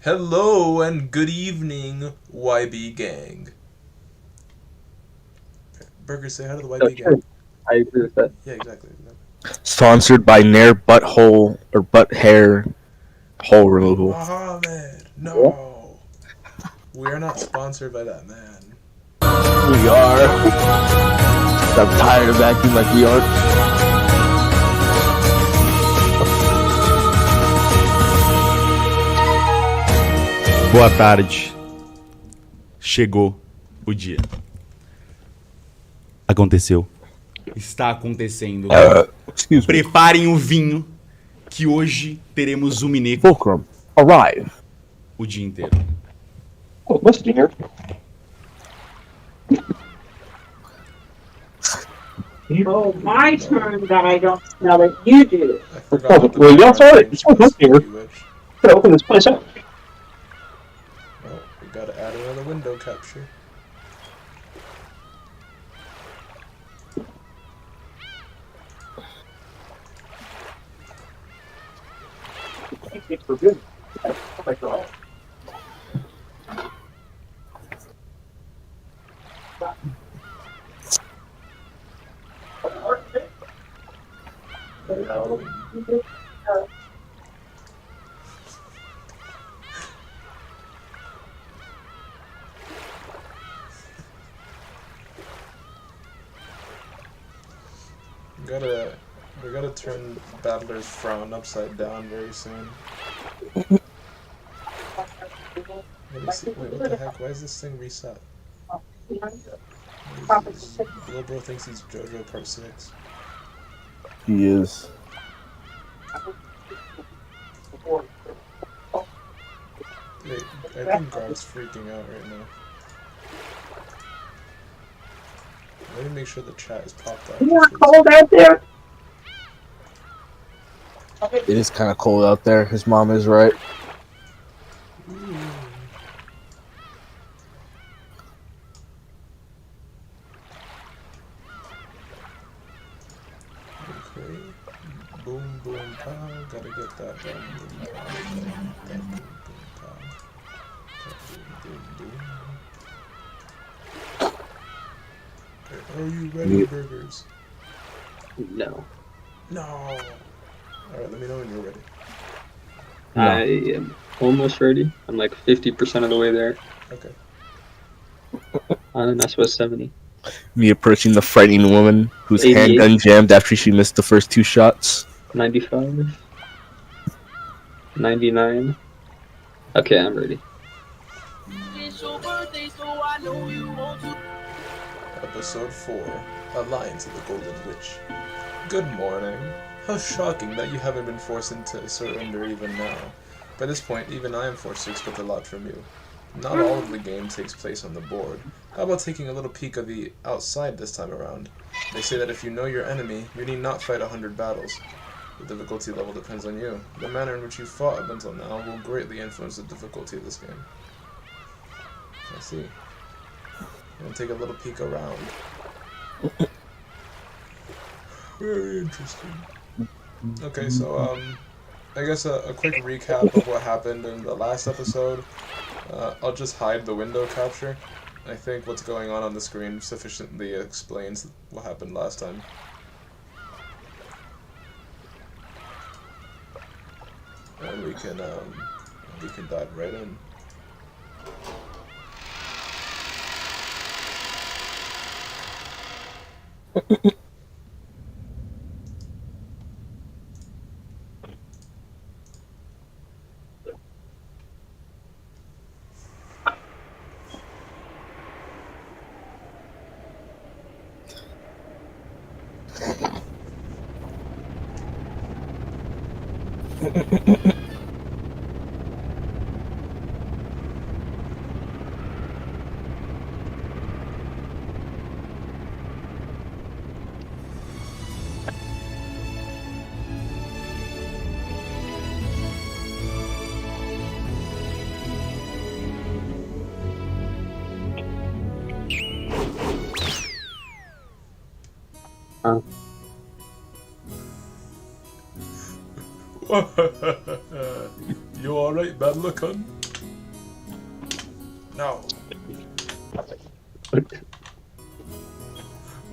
Hello and good evening, YB gang. Burger, say hi to the Oh, YB sure. gang. I agree with that. Yeah, exactly. Sponsored by Nair Butthole or Butt Hair Hole Removal. Mohammed, Yeah. no. We are not sponsored by that man. We are. I'm tired of acting like we are. Boa tarde. Chegou o dia. Aconteceu. Está acontecendo. Excuse me. Preparem o vinho, que hoje teremos Umineko Fulcrum, arrive. o dia inteiro. Oh, must be here. Oh, my turn that I don't smell it. You do. I forgot what the Well, you background also thing it's supposed was, to be here. you witch. Gotta open this place up. Oh, we gotta add another window capture. It's for good. Oh my god. We gotta turn Battler's frown upside down very soon. Let me see. Wait, what the heck? Why is this thing reset? What is this? Little bro thinks he's JoJo Part 6. He is. Wait, I think Guard's freaking out right now. Let me make sure the chat is popped up. Isn't it cold out there? It is kind of cold out there. His mom is right. Ooh. Okay. Boom, boom, pow. Gotta get that done. Boom, pow. That boom, boom, pow. That boom, boom, boom. Okay, are you ready, burgers? No. No. Alright, let me know when you're ready. No. I am almost ready. I'm like 50% of the way there. Okay. And that's what 70. Me approaching the frightening woman whose 88. handgun jammed after she missed the first 2 shots. 95. 99. Okay, I'm ready. Episode 4, Alliance of the Golden Witch. Good morning. How shocking that you haven't been forced into surrender even now. By this point, even I am forced to expect a lot from you. Not all of the game takes place on the board. How about taking a little peek of the outside this time around? They say that if you know your enemy, you need not fight 100 battles. The difficulty level depends on you. The manner in which you fought up until now will greatly influence the difficulty of this game. I see. I'm gonna take a little peek around. Very interesting. Okay, so, I guess a quick recap of what happened in the last episode. I'll just hide the window capture. I think what's going on the screen sufficiently explains what happened last time. And we can dive right in. You alright, Badlucon? No.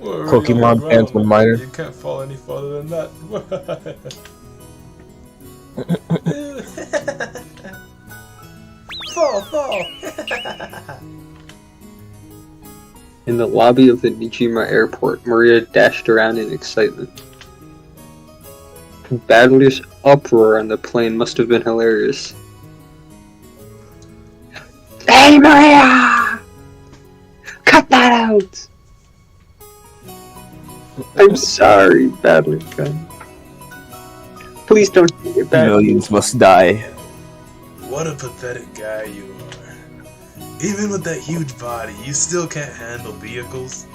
Pokemon fans when minor. You can't fall any farther than that. Fall. In the lobby of the Nijima airport, Maria dashed around in excitement. Battlers' uproar on the plane must have been hilarious. Hey Maria! Cut that out! I'm sorry, Battler Gun. Please don't take it back. Millions must die. What a pathetic guy you are. Even with that huge body, you still can't handle vehicles?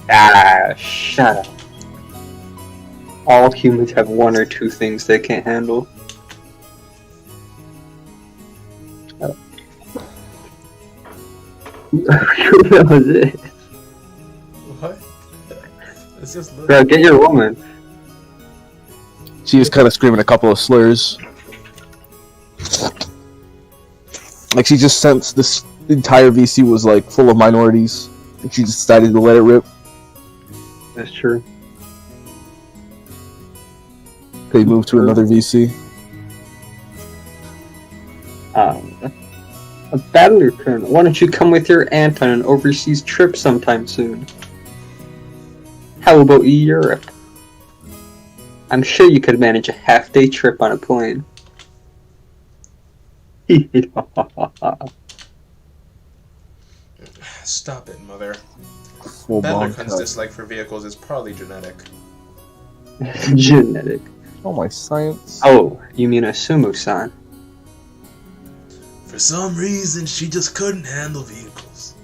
Ah, shut up. All humans have one or two things they can't handle. That was it. What? It's just Bro, get your woman. She is kind of screaming a couple of slurs. Like she just sensed this entire VC was like full of minorities, and she decided to let it rip. That's true. They moved to another VC. A battler colonel. Why don't you come with your aunt on an overseas trip sometime soon? How about Europe? I'm sure you could manage a half-day trip on a plane. Stop it, mother. Full blown Batlerkun's dislike for vehicles is probably genetic. Genetic. Oh my science. Oh, you mean a sumo-san? For some reason, she just couldn't handle vehicles.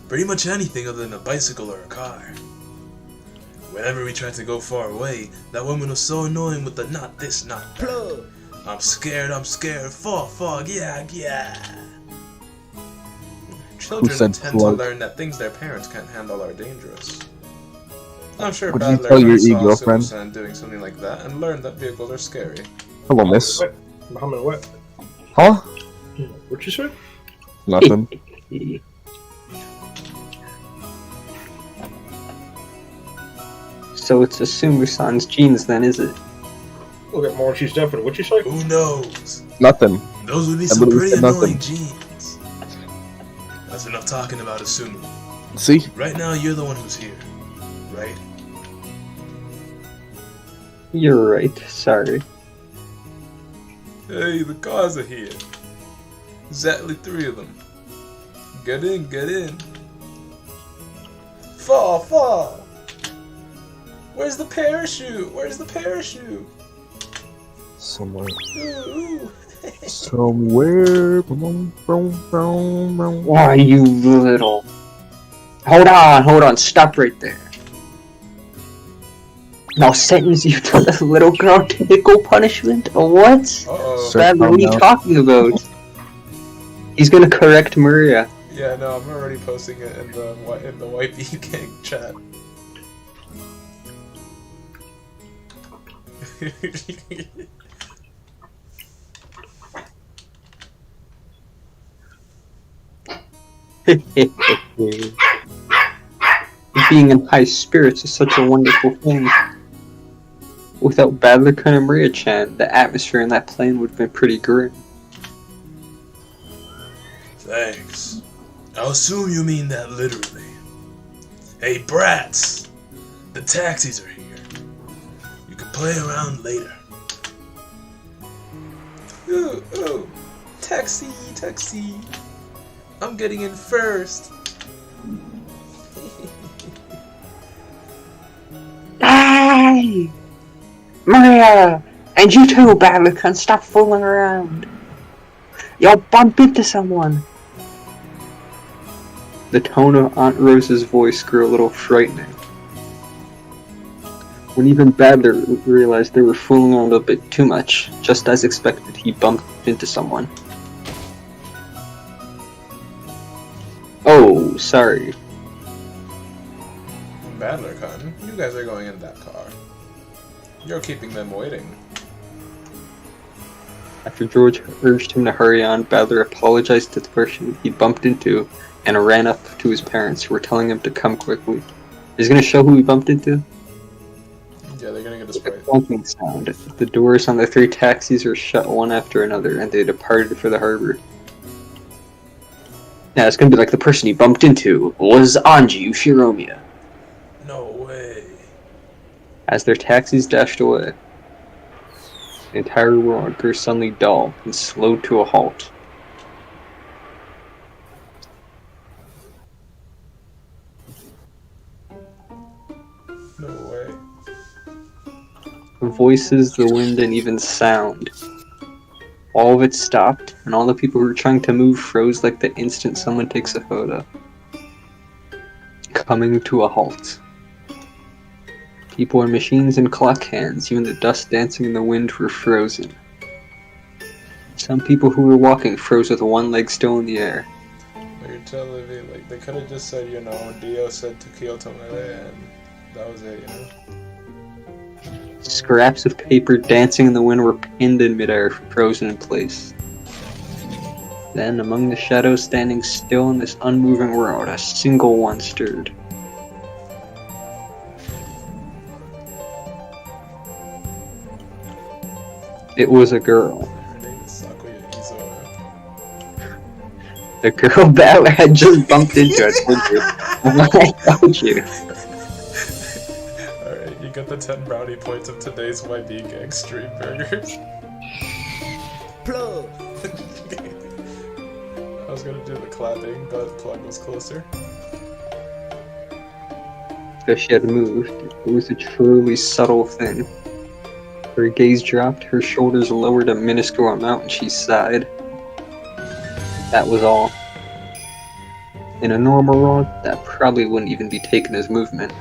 Pretty much anything other than a bicycle or a car. Whenever we tried to go far away, that woman was so annoying with the not this, not that. I'm scared, fog, yeah. Children said tend to plug? learn that things their parents can't handle are dangerous. I'm sure What did you Badler tell your saw e-girlfriend? Susan doing something like that and learned that vehicles are scary. Hello, miss. Muhammad, what? Huh? What you say? Nothing. So it's a sumo-san's genes then, is it? Look at more. She's definitely. What you say? Who knows? Nothing. Those would be I some literally pretty said nothing. annoying genes. That's enough talking about Asumu. See? Right now, you're the one who's here, right? You're right, sorry. Hey, the cars are here. Exactly 3 of them. Get in. Fall. Where's the parachute? Somewhere. Ooh. Somewhere. Why, you little... Hold on, stop right there. Now sentence you to the little girl tickle punishment, or what? Uh-oh. Sir, Badly, what are you calm down. talking about? He's gonna correct Maria. Yeah, no, I'm already posting it in the YP gang chat. Being in high spirits is such a wonderful thing. Without Badler-kun and Maria-chan, the atmosphere in that plane would have been pretty grim. Thanks. I'll assume you mean that literally. Hey, brats! The taxis are here. You can play around later. Ooh. Taxi. I'm getting in first. Hey! Maria! And you too, Badler-kun, stop fooling around. You'll bump into someone. The tone of Aunt Rose's voice grew a little frightening. When even Badler realized they were fooling around a bit too much, just as expected, he bumped into someone. Oh, sorry. Badler-kun, you guys are going in that car. You're keeping them waiting. After George urged him to hurry on, Badler apologized to the person he bumped into and ran up to his parents, who were telling him to come quickly. He's gonna show who he bumped into? Yeah, they're gonna get a With a sprite. clunking sound, the doors on the 3 taxis were shut one after another, and they departed for the harbor. Now it's gonna be like the person he bumped into was Anji Ushiromiya. No way. As their taxis dashed away, the entire world grew suddenly dull and slowed to a halt. No way. The voices, the wind, and even sound. All of it stopped, and all the people who were trying to move froze like the instant someone takes a photo. Coming to a halt. People and machines and clock hands, even the dust dancing in the wind, were frozen. Some people who were walking froze with one leg still in the air. You're telling me, like, they could have just said, you know, Dio said to Kyoto Mele, and that was it, you know? Scraps of paper dancing in the wind were pinned in midair, frozen in place. Then, among the shadows standing still in this unmoving world, a single one stirred. It was a girl. Her name is Sakuya Izo. The girl Badler had just bumped into. I told you. Alright, you got the 10 brownie points of today's YB Gang stream burgers. Plug. I was gonna do the clapping, but Plug was closer. Because she had moved, it was a truly subtle thing. Her gaze dropped, her shoulders lowered a minuscule amount, and she sighed. That was all. In a normal world, that probably wouldn't even be taken as movement.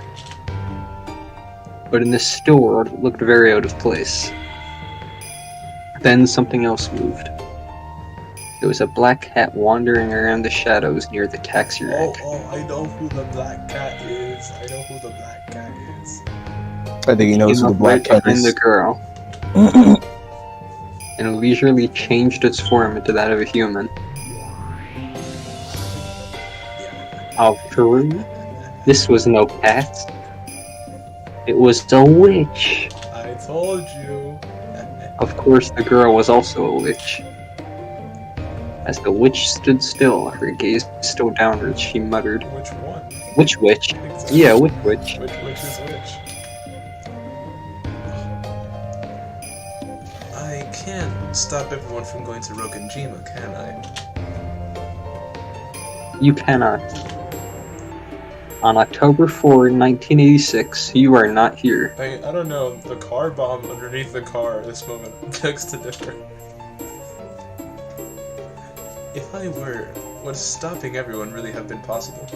But in this still world, it looked very out of place. Then something else moved. There was a black cat wandering around the shadows near the taxi rack. I know who the black cat is. I know who the black cat is. I think he knows Came who the up black right cat behind is. the girl, and leisurely changed its form into that of a human. How true? This was no cat. It was a witch. I told you. Of course, the girl was also a witch. As the witch stood still, her gaze still downwards, she muttered, Which one? "Which witch? Exactly. Yeah, which witch?" Which is which? I can't stop everyone from going to Rokenjima, can I? You cannot. On October 4, 1986, you are not here. I don't know, the car bomb underneath the car at this moment begs to differ. If I were, would stopping everyone really have been possible?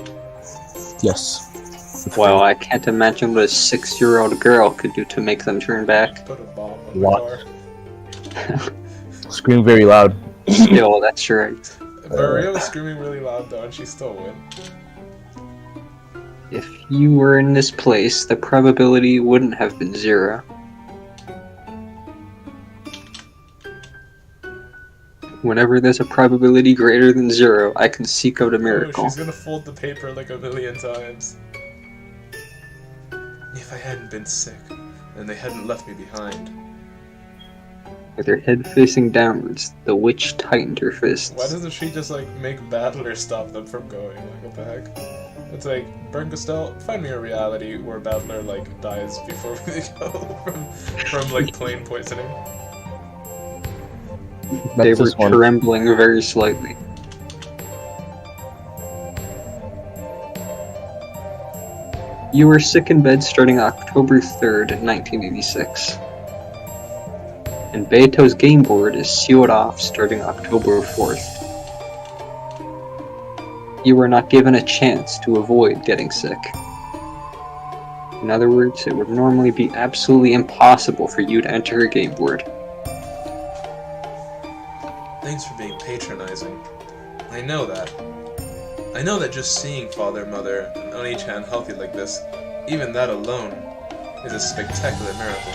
Yes. Well, I can't imagine what a 6-year-old girl could do to make them turn back. Put a bomb on What? the car. Scream very loud. Still, that's right. Maria was screaming really loud though, and she still win. If you were in this place, the probability wouldn't have been 0. Whenever there's a probability greater than 0, I can seek out a Oh, miracle. she's gonna fold the paper like a million times. If I hadn't been sick, and they hadn't left me behind. With her head facing downwards, the witch tightened her fists. Why doesn't she just like make Battler stop them from going? Like what the heck? It's like, Bernkastel, find me a reality where Battler like dies before we go from like plane poisoning. They That's were just one. trembling very slightly. You were sick in bed starting October 3rd, 1986. And Beto's game board is sealed off starting October 4th. You were not given a chance to avoid getting sick. In other words, it would normally be absolutely impossible for you to enter a game board. Thanks for being patronizing. I know that. I know that just seeing Father, Mother, and Oni-chan healthy like this, even that alone, is a spectacular miracle.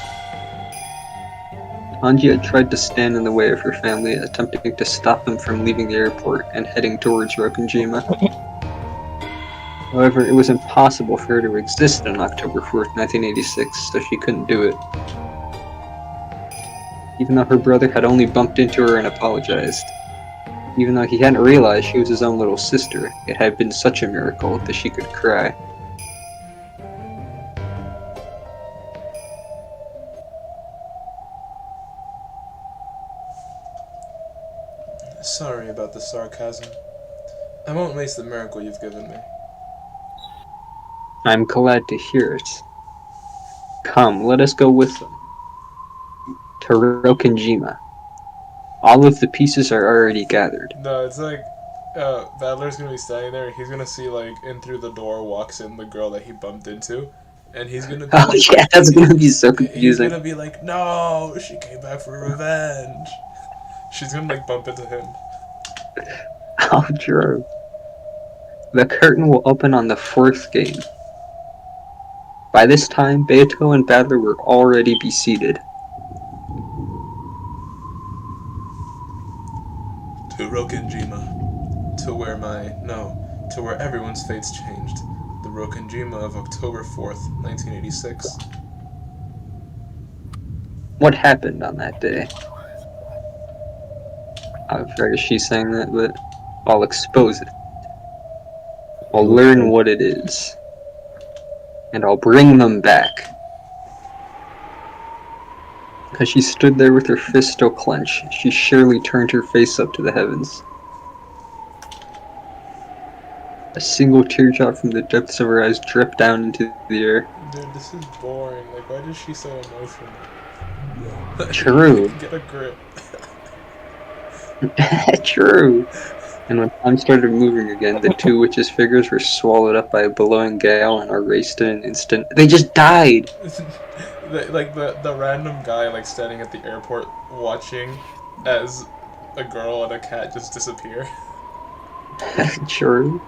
Anji had tried to stand in the way of her family, attempting to stop them from leaving the airport and heading towards Rokunjima. However, it was impossible for her to exist on October 4th, 1986, so she couldn't do it. Even though her brother had only bumped into her and apologized. Even though he hadn't realized she was his own little sister, it had been such a miracle that she could cry. Sorry about the sarcasm. I won't waste the miracle you've given me. I'm glad to hear it. Come, let us go with them. To Rokunjima. All of the pieces are already gathered. No, it's like, Battler's gonna be standing there and he's gonna see, like, in through the door walks in the girl that he bumped into. And he's gonna be Oh yeah, that's gonna be so he's confusing. gonna be like, no, she came back for revenge. She's gonna, like, bump into him. Oh, true. The curtain will open on the 4th game. By this time, Beato and Battler were already be seated. To Rokunjima. To where everyone's fates changed. The Rokunjima of October 4th, 1986. What happened on that day? I'm afraid she's saying that, but I'll expose it. I'll learn what it is. And I'll bring them back. As she stood there with her fist still clenched, she surely turned her face up to the heavens. A single teardrop from the depths of her eyes dripped down into the air. Dude, this is boring. Like, why is she so emotional? True. Get a grip. True. And when time started moving again, the two witches' figures were swallowed up by a blowing gale and erased in an instant. They just died! the random guy, like, standing at the airport watching as a girl and a cat just disappear. True.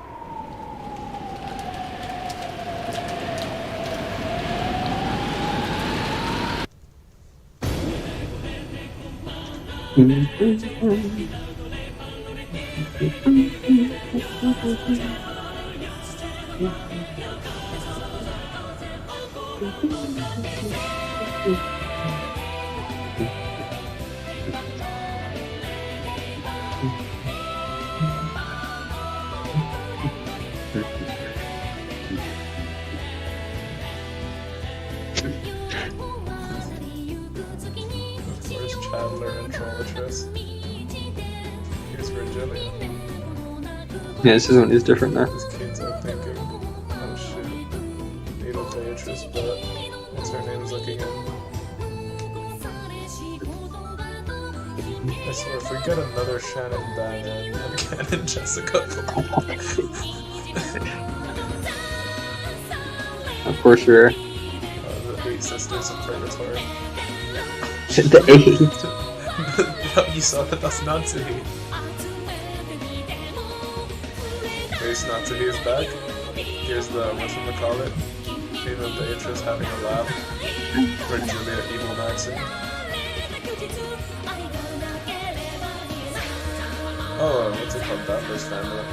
Where's Chandler and Trolatress? Here's Virgilia. Yeah, this one is different now. These kids are thinking, oh shit, Needle Beatrice, but what's her name's looking in? I swear, if we get another Shannon Bannon and Canon Jessica, Of course, we're the 8 Sisters of Purgatory. the 8. No, you saw that, that's Natsuhi. Grace Natsuhi is back. Here's the, whatchamacallit, Needle Beatrice having a laugh. Virgilia evil maxing. Oh, what's it called? Battler's family.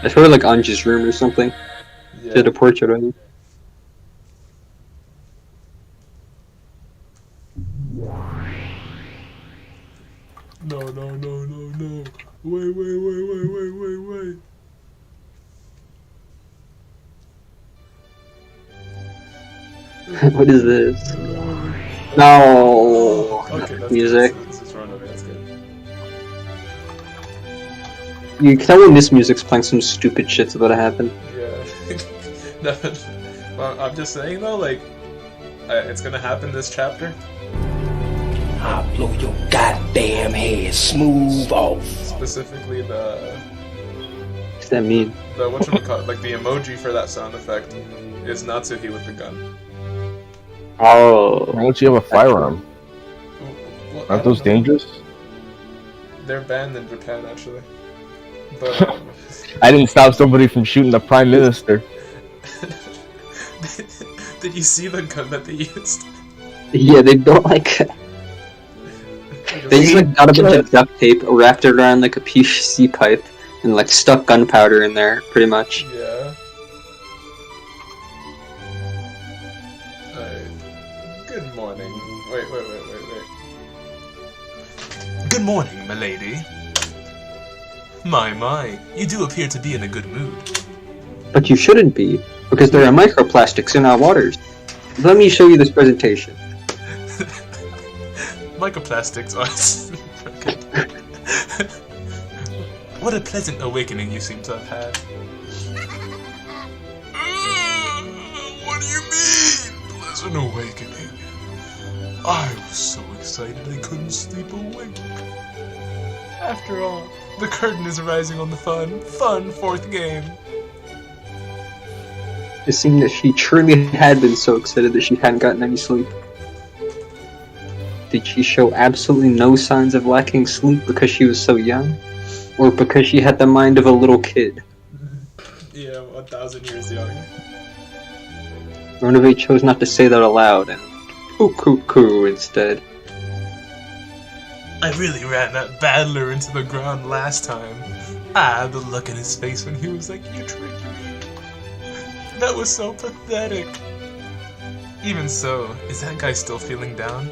It's probably like Anji's room or something. Yeah. Did a portrait of him. No, no, no, no, no. Wait. What is this? No. Okay, that's Music. good. This is random, that's good. You can tell when this music's playing, some stupid shit's about to happen. Yeah. No, well, I'm just saying though, like, it's gonna happen this chapter. I'll blow your goddamn head smooth off. Specifically the What's that mean? whatchamacallit, like the emoji for that sound effect is Natsuhi with the gun. Oh. Why don't you have a firearm? Well, I Aren't don't those know. dangerous? They're banned in Japan actually. But I didn't stop somebody from shooting the prime minister. Did you see the gun that they used? Yeah, they built like they just like got a bunch of duct tape, wrapped it around like a PVC pipe, and like stuck gunpowder in there, pretty much. Yeah. Alright. Good morning. Wait. Good morning, milady. My, you do appear to be in a good mood. But you shouldn't be, because there are microplastics in our waters. Let me show you this presentation. Microplastics are... What a pleasant awakening you seem to have had. What do you mean, pleasant awakening? I was so excited I couldn't sleep a wink. After all, the curtain is rising on the fun fourth game. It seemed that she truly had been so excited that she hadn't gotten any sleep. Did she show absolutely no signs of lacking sleep because she was so young? Or because she had the mind of a little kid? Yeah, 1,000 years young. Ronove chose not to say that aloud and coo instead. I really ran that battler into the ground last time. Ah, the look in his face when he was like, you tricked me. That was so pathetic. Even so, is that guy still feeling down?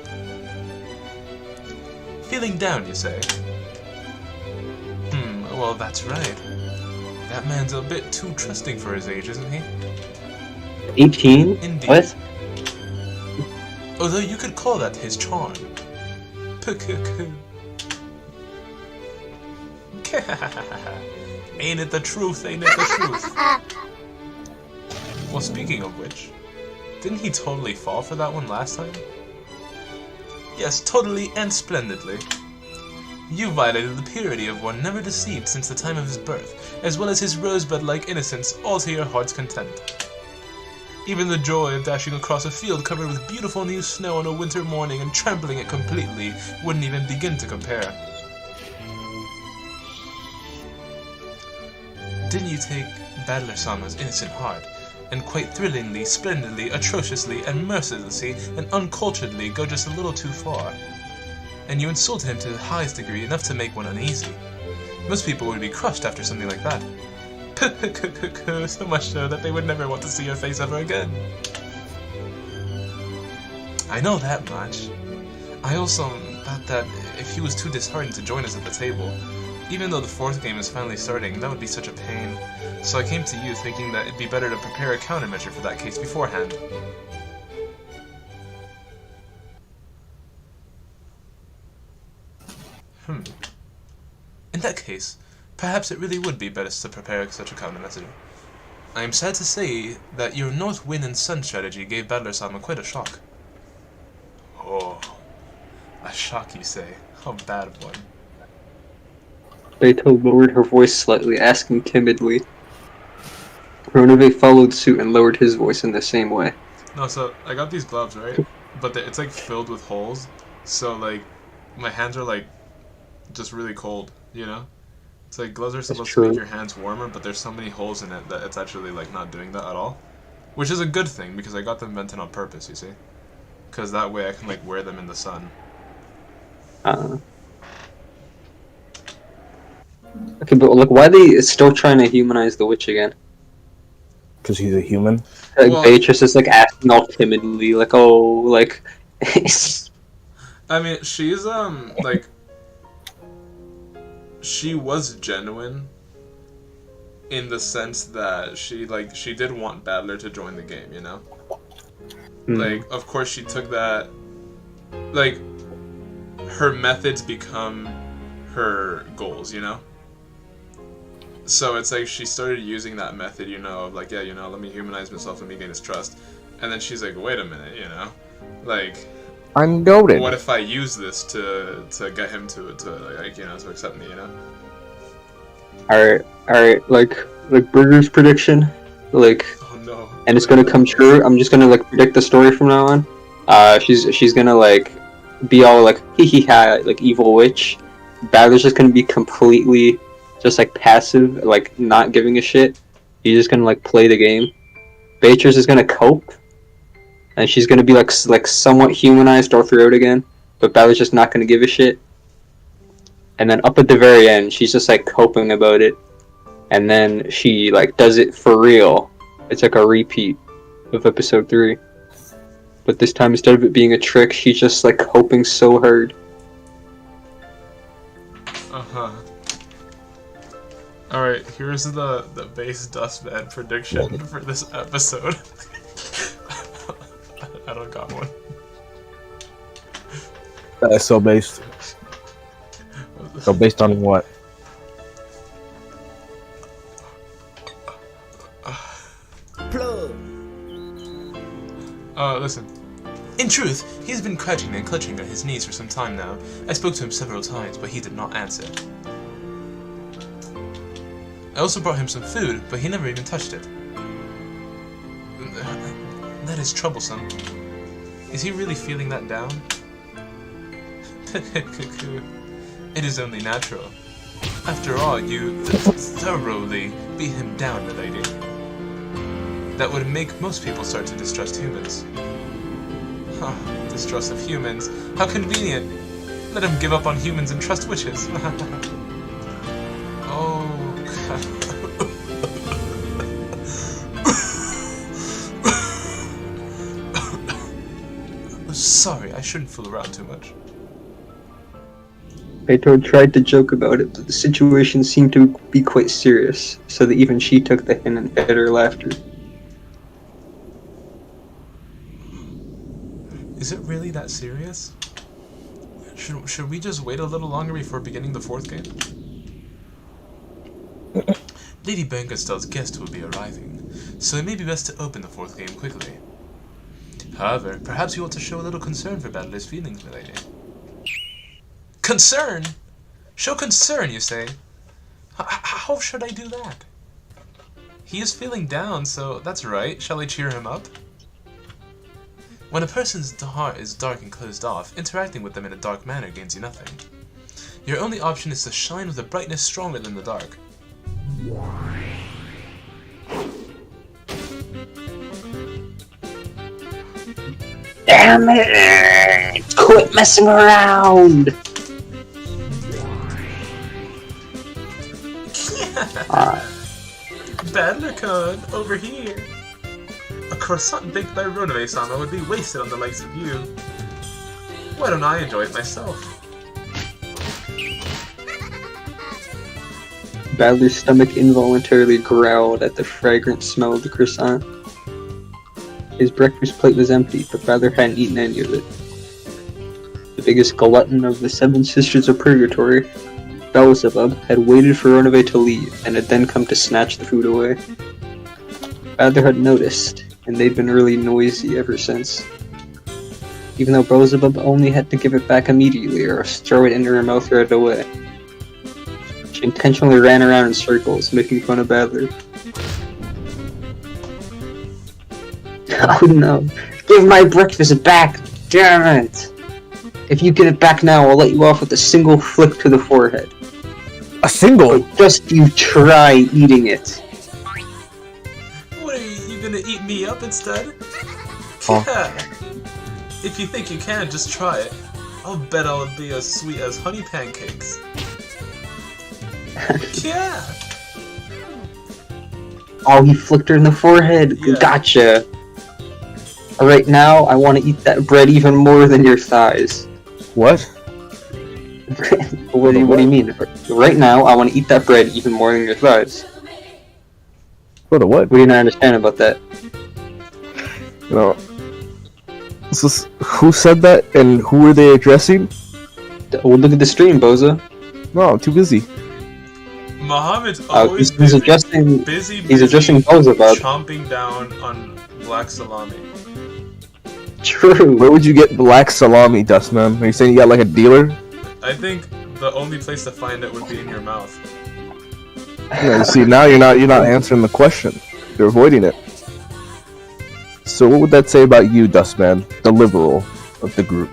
Feeling down, you say? Well, that's right. That man's a bit too trusting for his age, isn't he? 18? Indeed. What? Although you could call that his charm. Ain't it the truth, ain't it the truth? Well, speaking of which, didn't he totally fall for that one last time? Yes, totally and splendidly. You violated the purity of one never deceived since the time of his birth, as well as his rosebud-like innocence, all to your heart's content. Even the joy of dashing across a field covered with beautiful new snow on a winter morning and trampling it completely wouldn't even begin to compare. Didn't you take Battler-sama's innocent heart, and quite thrillingly, splendidly, atrociously, and mercilessly, and unculturedly go just a little too far? And you insulted him to the highest degree, enough to make one uneasy. Most people would be crushed after something like that. So much so that they would never want to see your face ever again. I know that much. I also thought that if he was too disheartened to join us at the table, even though the fourth game is finally starting, that would be such a pain. So I came to you thinking that it'd be better to prepare a countermeasure for that case beforehand. In that case, perhaps it really would be best to prepare such a countermeasure. I am sad to say that your North Wind and Sun strategy gave Battler-sama quite a shock. Oh, a shock you say? How bad of one. Beito lowered her voice slightly, asking timidly. Ronove followed suit and lowered his voice in the same way. No, so I got these gloves, right? But it's like filled with holes, so like my hands are like just really cold, you know? It's like gloves are supposed to make your hands warmer, but there's so many holes in it that it's actually like not doing that at all. Which is a good thing, because I got them invented on purpose, you see? Because that way I can like wear them in the sun. Okay, but like, why are they still trying to humanize the witch again? Because he's a human. Like, Well, Beatrice is like asking all timidly, like, oh, like... I mean, she's like, she was genuine in the sense that she did want Battler to join the game, you know? Like, of course she took that, like, her methods become her goals, you know? So it's like she started using that method, you know, of like, yeah, you know, let me humanize myself, let me gain his trust. And then she's like, wait a minute, you know? Like, I'm goaded. what if I use this to get him to like, you know, to accept me, you know? Alright, like Burger's prediction, like, Oh no. and it's gonna come true. I'm just gonna like predict the story from now on. She's gonna like be all like hee hee ha, like evil witch. Battler's just gonna be completely just like passive, like not giving a shit. He's just gonna like play the game. Beatrice is gonna cope, and she's gonna be like somewhat humanized all throughout again, but Balor's just not gonna give a shit. And then up at the very end, she's just like coping about it, and then she like does it for real. It's like a repeat of episode 3, but this time instead of it being a trick, she's just like hoping so hard. Alright, here's the base Dustman prediction for this episode. I don't got one. So based. So based on what? Listen. In truth, he's been crouching and clutching at his knees for some time now. I spoke to him several times, but he did not answer. I also brought him some food, but he never even touched it. That is troublesome. Is he really feeling that down? It is only natural. After all, you thoroughly beat him down, milady. That would make most people start to distrust humans. Distrust of humans. How convenient! Let him give up on humans and trust witches. Oh, God. Sorry, I shouldn't fool around too much. Beto tried to joke about it, but the situation seemed to be quite serious, so that even she took the hint and hid her laughter. Is it really that serious? Should we just wait a little longer before beginning the 4th game? Lady Bangastel's guest will be arriving, so it may be best to open the 4th game quickly. However, perhaps you ought to show a little concern for Battler's feelings, milady. Concern? Show concern, you say? How should I do that? He is feeling down, so that's right. Shall I cheer him up? When a person's heart is dark and closed off, interacting with them in a dark manner gains you nothing. Your only option is to shine with a brightness stronger than the dark. Damn it! Quit messing around! Badler-kun, over here! A croissant baked by Ronove-sama would be wasted on the likes of you. Why don't I enjoy it myself? Badler's stomach involuntarily growled at the fragrant smell of the croissant. His breakfast plate was empty, but Badler hadn't eaten any of it. The biggest glutton of the 7 Sisters of Purgatory, Beelzebub, had waited for Ronove to leave, and had then come to snatch the food away. Badler had noticed, and they'd been really noisy ever since. Even though Beelzebub only had to give it back immediately, or else throw it into her mouth right away. She intentionally ran around in circles, making fun of Badler. Oh no. Give my breakfast back, damn it! If you get it back now, I'll let you off with a single flick to the forehead. A single? But just you try eating it. What are you gonna eat me up instead? Oh. Yeah. If you think you can, just try it. I'll bet I'll be as sweet as honey pancakes. Yeah. Oh, he flicked her in the forehead. Yeah. Gotcha. Alright, now I want to eat that bread even more than your thighs. What? What do you mean? Right now, I want to eat that bread even more than your thighs. What a what? What do you not understand about that? You know, who said that and who were they addressing? Well, look at the stream, Boza. No, I'm too busy. Muhammad's always He's addressing busy Boza, Bob. chomping down on black salami. True. Where would you get black salami, Dustman? Are you saying you got like a dealer? I think the only place to find it would be in your mouth. Yeah, you see, now you're not answering the question. You're avoiding it. So what would that say about you, Dustman, the liberal of the group?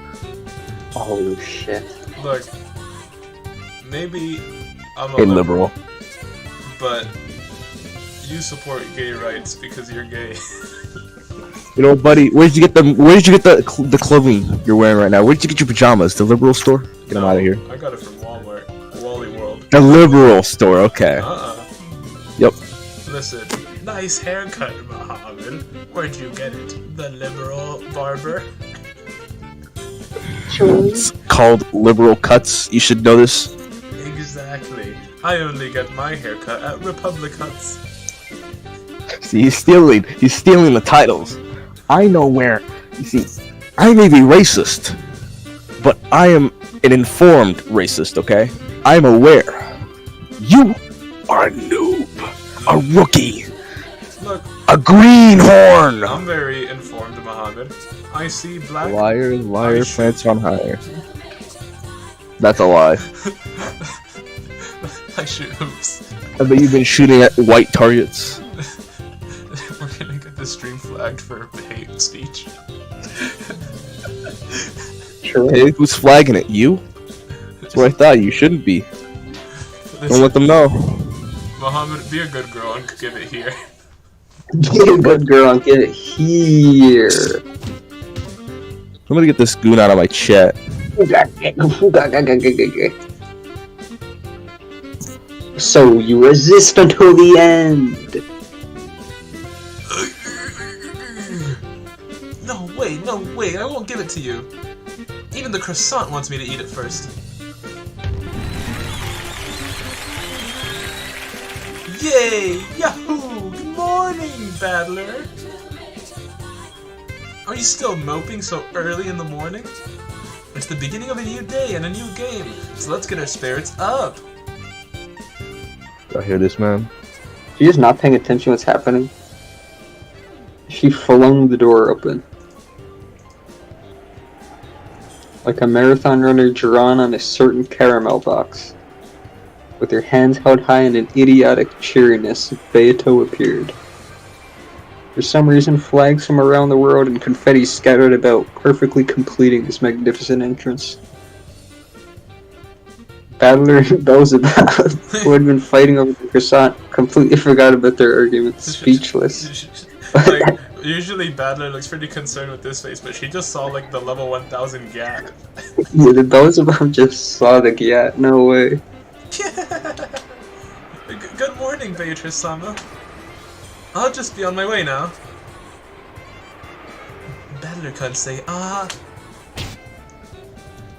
Oh shit. Look, maybe I'm A liberal. but you support gay rights because you're gay. You know, buddy, where did you get the clothing you're wearing right now? Where did you get your pajamas? The liberal store? Get them out of here. I got it from Walmart. Wally World. The liberal store, okay. Yep. Listen, nice haircut, Mohammed. Where'd you get it? The liberal barber? It's called liberal cuts. You should know this. Exactly. I only get my haircut at Republic Huts. See, he's stealing the titles. I know where. You see, I may be racist, but I am an informed racist, okay? I'm aware. You are a noob, a rookie, Look, a greenhorn. I'm very informed, Mohammed. I see black... Liar, pants on higher. That's a lie. I shoot hoops. I bet you've been shooting at white targets. We're gonna get the stream flagged for hate speech. Sure. Hey, who's flagging it? You? That's what I thought. You shouldn't be. Don't let them know. Mohammed, be a good girl and give it here. Be a good girl and get it here. I'm gonna get this goon out of my chat. So you resist until the end. No, wait, I won't give it to you. Even the croissant wants me to eat it first. Yay! Yahoo! Good morning, Battler! Are you still moping so early in the morning? It's the beginning of a new day and a new game, so let's get our spirits up! I hear this, man. She's not paying attention to what's happening. She flung the door open. Like a marathon runner drawn on a certain caramel box. With her hands held high in an idiotic cheeriness, Beato appeared. For some reason, flags from around the world and confetti scattered about, perfectly completing this magnificent entrance. Battler and Beelzebub, who had been fighting over the croissant, completely forgot about their argument, speechless. Like, usually Battler looks pretty concerned with this face, but she just saw like the level 1000 gat. Yeah, the Beelzebub just saw the gat, no way. Good morning, Beatrice-sama. I'll just be on my way now. Battler can't say ah.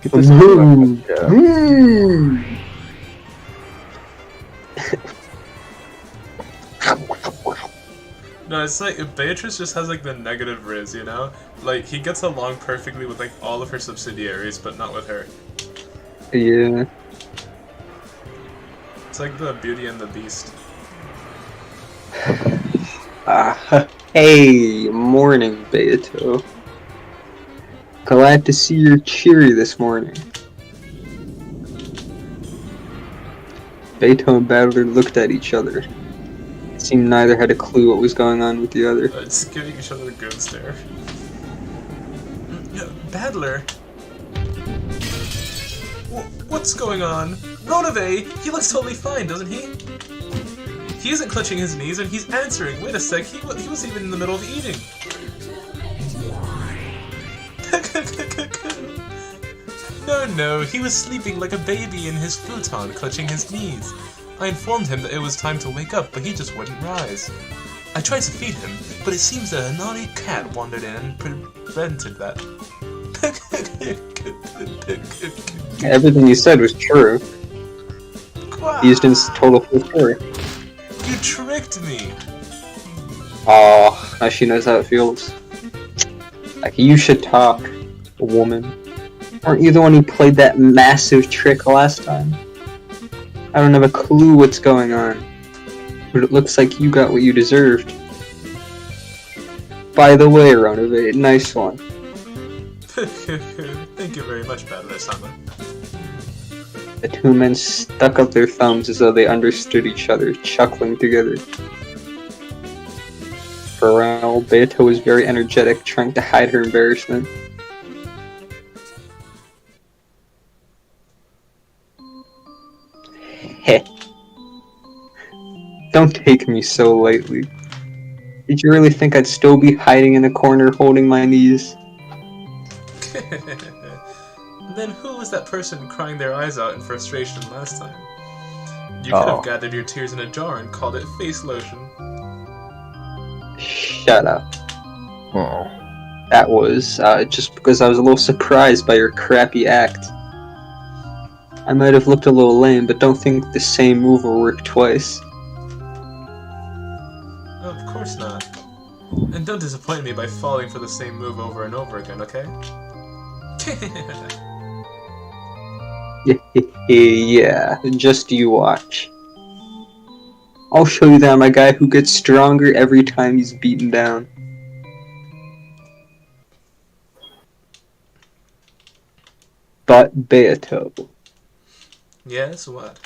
Get this No, it's like Beatrice just has like the negative riz, you know? Like he gets along perfectly with like all of her subsidiaries, but not with her. Yeah. It's like the Beauty and the Beast. Hey, morning, Beato. Glad to see you're cheery this morning. Beato and Battler looked at each other. It seemed neither had a clue what was going on with the other. Just giving each other a good stare. Battler? What's going on? Ronave! He looks totally fine, doesn't he? He isn't clutching his knees and he's answering. Wait a sec, he was even in the middle of eating. No, he was sleeping like a baby in his futon, clutching his knees. I informed him that it was time to wake up, but he just wouldn't rise. I tried to feed him, but it seems that a naughty cat wandered in and prevented that. Everything you said was true. You just didn't total full story. You tricked me! Aw, now she knows how it feels. Like, you should talk, woman. Aren't you the one who played that massive trick last time? I don't have a clue what's going on, but it looks like you got what you deserved. By the way, Ronave, nice one. Thank you very much, Battler-sama. The two men stuck up their thumbs as though they understood each other, chuckling together. For a while, Beato was very energetic, trying to hide her embarrassment. Heh. Don't take me so lightly. Did you really think I'd still be hiding in a corner holding my knees? Then who was that person crying their eyes out in frustration last time? You could have gathered your tears in a jar and called it face lotion. Shut up. Oh. That was just because I was a little surprised by your crappy act. I might have looked a little lame, but don't think the same move will work twice. Oh, of course not. And don't disappoint me by falling for the same move over and over again, okay? Yeah, just you watch. I'll show you that I'm a guy who gets stronger every time he's beaten down. But Beato. Yes, what?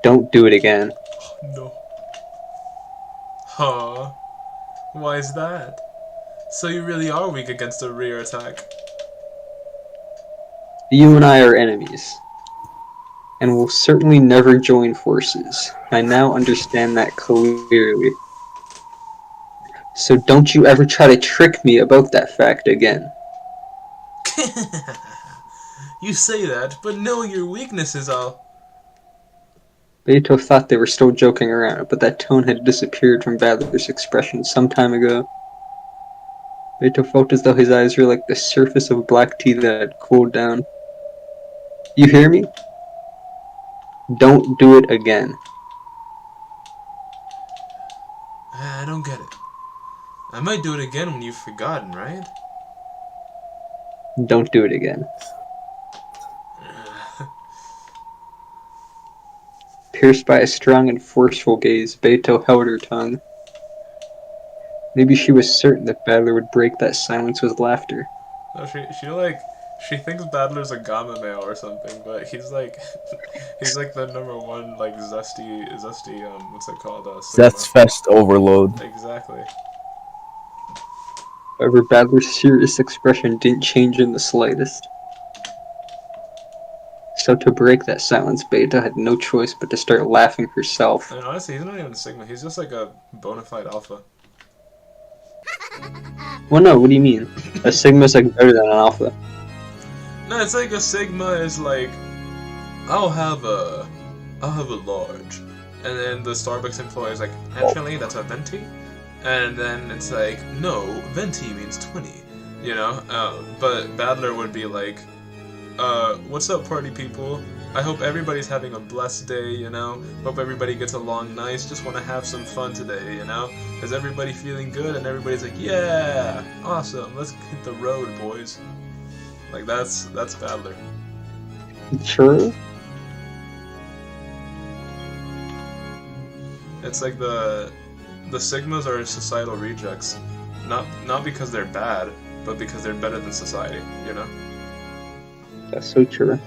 Don't do it again. No. Huh? Why is that? So you really are weak against a rear attack. You and I are enemies. And will certainly never join forces. I now understand that clearly. So don't you ever try to trick me about that fact again. You say that, but knowing your weaknesses, Beto thought they were still joking around, but that tone had disappeared from Badler's expression some time ago. Beto felt as though his eyes were like the surface of black tea that had cooled down. You hear me? Don't do it again. I don't get it. I might do it again when you've forgotten, right? Don't do it again. Pierced by a strong and forceful gaze, Beto held her tongue. Maybe she was certain that Badler would break that silence with laughter. No, she thinks Badler's a gamma male or something, but he's like the #1 like zesty what's it called? Sigma. That's Fest overload. Exactly. However, Badler's serious expression didn't change in the slightest. So to break that silence, Beta had no choice but to start laughing herself. And honestly, he's not even Sigma. He's just like a bona fide alpha. Well, no, what do you mean? A Sigma's like better than an Alpha. No, it's like a Sigma is like, I'll have a large, and then the Starbucks employee is like, actually, that's a venti, and then it's like, no, venti means 20, you know. But Badler would be like, what's up, party people? I hope everybody's having a blessed day, you know? Hope everybody gets along nice, just want to have some fun today, you know? Is everybody feeling good? And everybody's like, yeah, awesome, let's hit the road, boys. Like, that's Badler. True. It's like the Sigmas are societal rejects. Not because they're bad, but because they're better than society, you know? That's so true.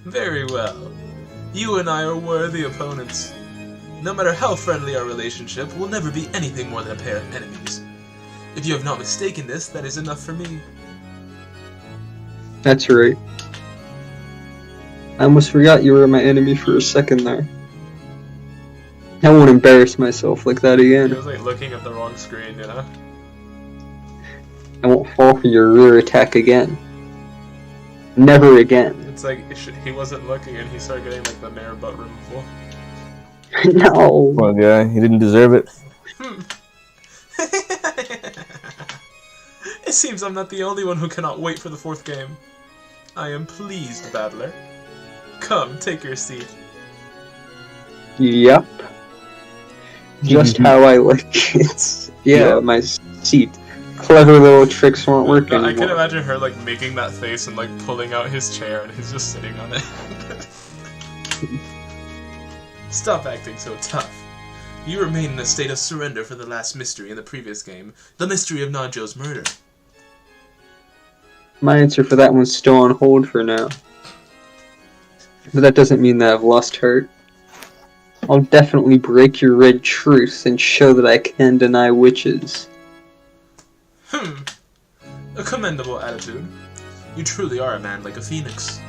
Very well. You and I are worthy opponents. No matter how friendly our relationship, we'll never be anything more than a pair of enemies. If you have not mistaken this, that is enough for me. That's right. I almost forgot you were my enemy for a second there. I won't embarrass myself like that He again. was like looking at the wrong screen, you know? I won't fall for your rear attack again. Never again. It's like he wasn't looking and he started getting like the mayor butt removal. No. Poor guy, he didn't deserve it. It seems I'm not the only one who cannot wait for the 4th game. I am pleased, Badler. Come, take your seat. Yep. Just how I like it. Yeah, my seat. Clever little tricks won't work No, I anymore. can imagine her like making that face and like pulling out his chair and he's just sitting on it. Stop acting so tough. You remain in a state of surrender for the last mystery in the previous game, the mystery of Najo's murder. My answer for that one's still on hold for now. But that doesn't mean that I've lost heart. I'll definitely break your red truth and show that I can deny witches. A commendable attitude. You truly are a man like a phoenix.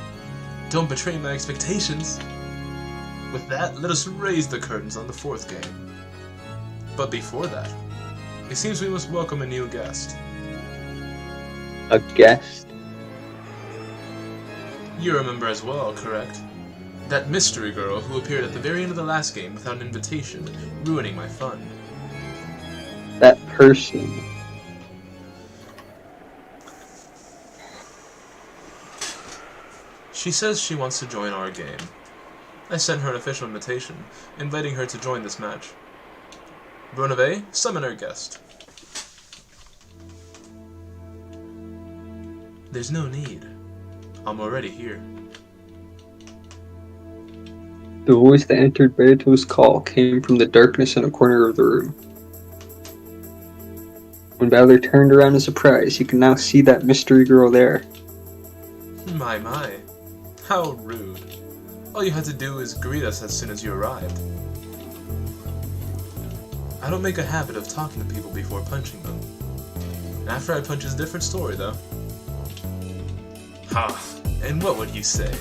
Don't betray my expectations. With that, let us raise the curtains on the 4th game. But before that, it seems we must welcome a new guest. A guest? You remember as well, correct? That mystery girl who appeared at the very end of the last game without an invitation, ruining my fun. That person. She says she wants to join our game. I sent her an official invitation, inviting her to join this match. Bronave, summon our guest. There's no need. I'm already here. The voice that entered Beato's call came from the darkness in a corner of the room. When Valor turned around in surprise, he could now see that mystery girl there. My. How rude. All you had to do is greet us as soon as you arrived. I don't make a habit of talking to people before punching them. After I punch is a different story, though. Ha! And what would you say?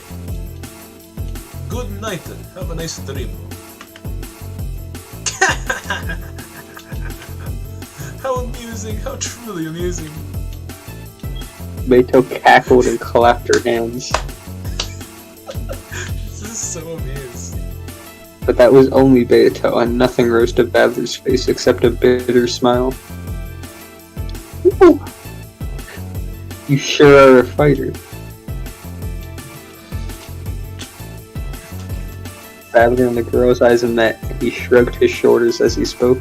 Good night then. Have a nice dream. How amusing! How truly amusing! Beato cackled and clapped her hands. This is so amused. But that was only Beato, and nothing rose to Valor's face except a bitter smile. Ooh. You sure are a fighter. Valor and the girl's eyes met, and he shrugged his shoulders as he spoke.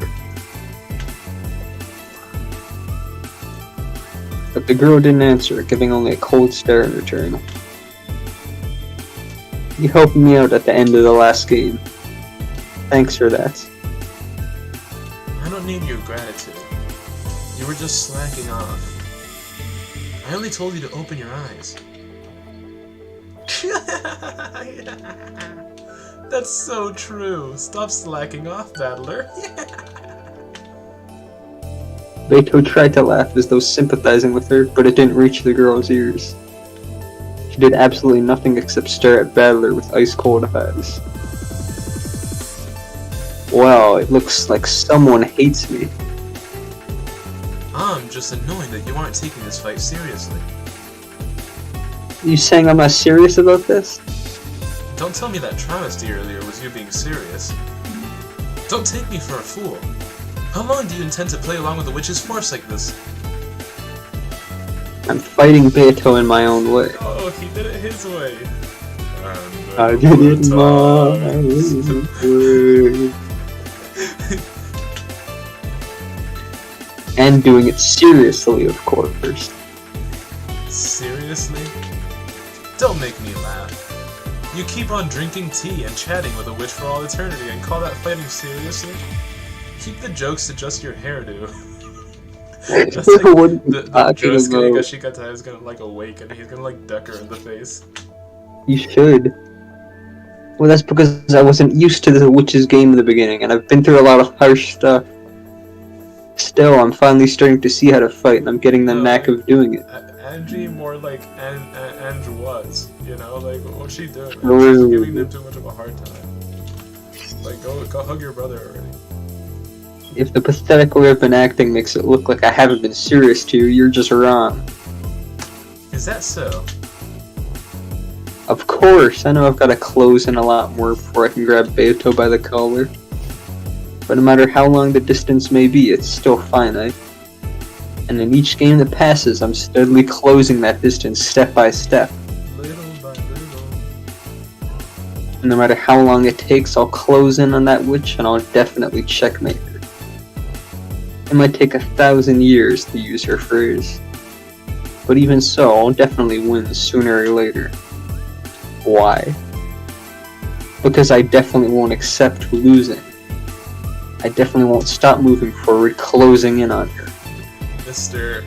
But the girl didn't answer, giving only a cold stare in return. You helped me out at the end of the last game. Thanks for that. I don't need your gratitude. You were just slacking off. I only told you to open your eyes. That's so true. Stop slacking off, Battler. Beato tried to laugh as though sympathizing with her, but it didn't reach the girl's ears. She did absolutely nothing except stare at Battler with ice-cold eyes. Well, it looks like someone hates me. I'm just annoyed that you aren't taking this fight seriously. You saying I'm not serious about this? Don't tell me that travesty earlier was you being serious. Don't take me for a fool. How long do you intend to play along with the witch's force like this? I'm fighting Beato in my own way. Oh, he did it his way. I did it my way. And doing it seriously, of course. Seriously? Don't make me laugh. You keep on drinking tea and chatting with a witch for all eternity and call that fighting seriously? Keep the jokes to just your hairdo. That's like the Josuke Gashikata is gonna like awaken and he's gonna like duck her in the face. You should. Well, that's because I wasn't used to the witch's game in the beginning, and I've been through a lot of harsh stuff. Still, I'm finally starting to see how to fight, and I'm getting the knack of doing it. Angie more like Andrew was, you know, like what's she doing? She's giving them too much of a hard time. Like go hug your brother already. If the pathetic way I've been acting makes it look like I haven't been serious to you, you're just wrong. Is that so? Of course, I know I've got to close in a lot more before I can grab Beato by the collar. But no matter how long the distance may be, it's still finite. And in each game that passes, I'm steadily closing that distance step by step. Little by little. And no matter how long it takes, I'll close in on that witch and I'll definitely checkmate her. It might take 1,000 years to use her phrase. But even so, I'll definitely win sooner or later. Why? Because I definitely won't accept losing. I definitely won't stop moving forward, closing in on her. Mr.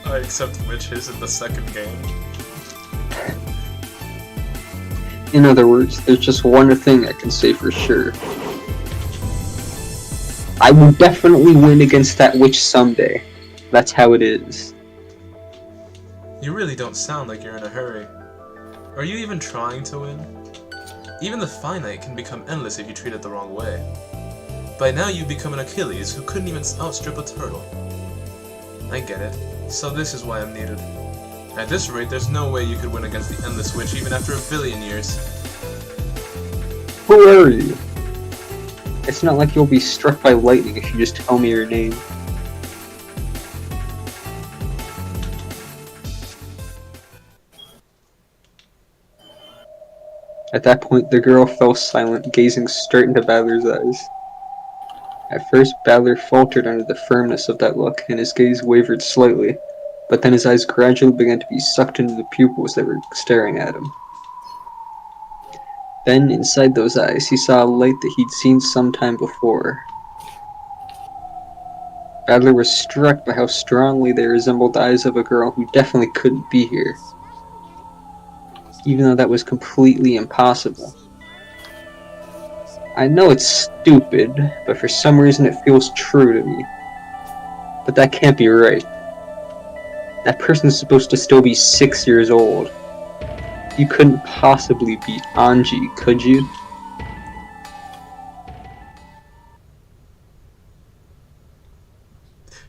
I accept witches in the second game. In other words, there's just one thing I can say for sure. I will definitely win against that witch someday. That's how it is. You really don't sound like you're in a hurry. Are you even trying to win? Even the finite can become endless if you treat it the wrong way. By now you've become an Achilles who couldn't even outstrip a turtle. I get it. So this is why I'm needed. At this rate, there's no way you could win against the Endless Witch even after 1,000,000,000 years. Who are you? It's not like you'll be struck by lightning if you just tell me your name. At that point, the girl fell silent, gazing straight into Balor's eyes. At first, Balor faltered under the firmness of that look, and his gaze wavered slightly, but then his eyes gradually began to be sucked into the pupils that were staring at him. Then, inside those eyes, he saw a light that he'd seen some time before. Balor was struck by how strongly they resembled the eyes of a girl who definitely couldn't be here, even though that was completely impossible. I know it's stupid, but for some reason it feels true to me. But that can't be right. That person's supposed to still be 6 years old. You couldn't possibly be Anji, could you?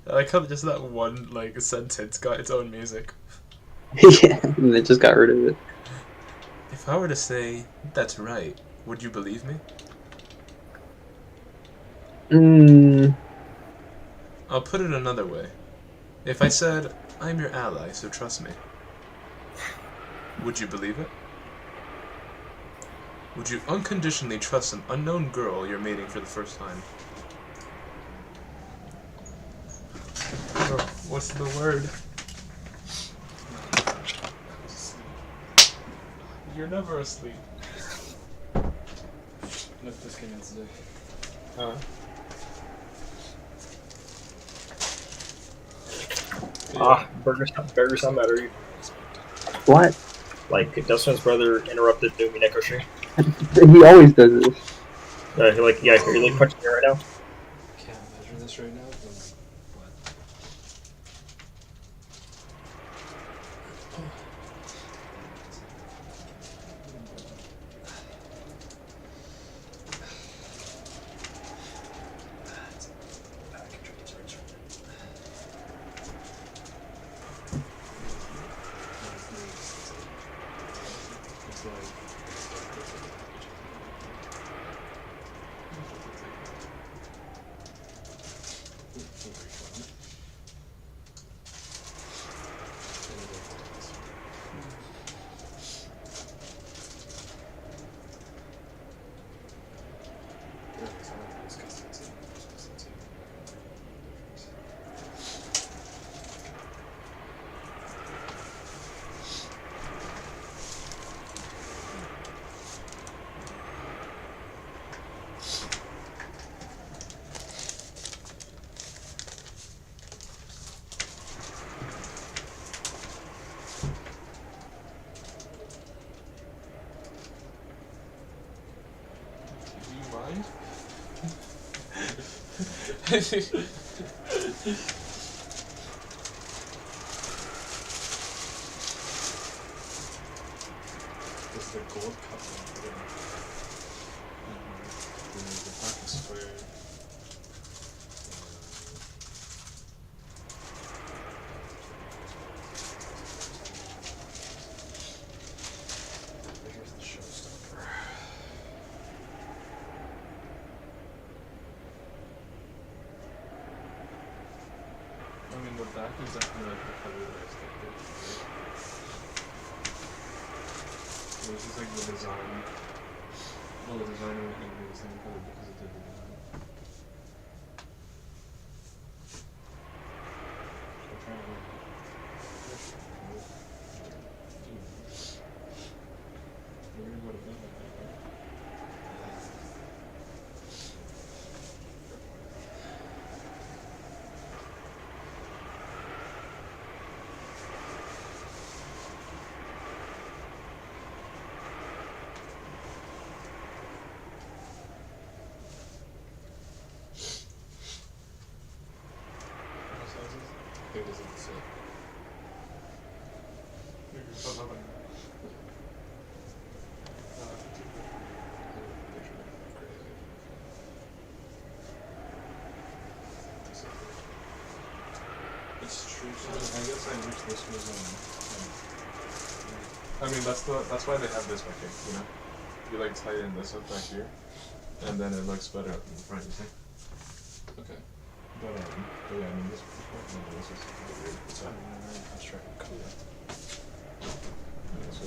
I like how just that one sentence got its own music. Yeah, and they just got rid of it. If I were to say, that's right, would you believe me? I'll put it another way. If I said, I'm your ally, so trust me, would you believe it? Would you unconditionally trust an unknown girl you're mating for the first time? Oh, what's the word? You're never asleep. Left this game today. Huh? Burger sound better. What? Like, Dustin's brother interrupted the Umineko stream. He always does this. You're punching me right now. Can't measure this right now, but what? It's the gold cup one. The pocket square. Here's the showstopper. I mean, the back is definitely like the color that I expected. So this is like the design. Well, the designer would give me the same color because it did the design. I'm trying to we're gonna go to bed like that, right? What sizes? Big as it's a set. It's true. So I guess I wish this was I mean, that's why they have this back here. You know, you like tighten this up back here, and then it looks better up in the front. You see? Okay. But yeah, I mean this part, no, this is weird. It's fine. Let's try and cool it. Yeah, so.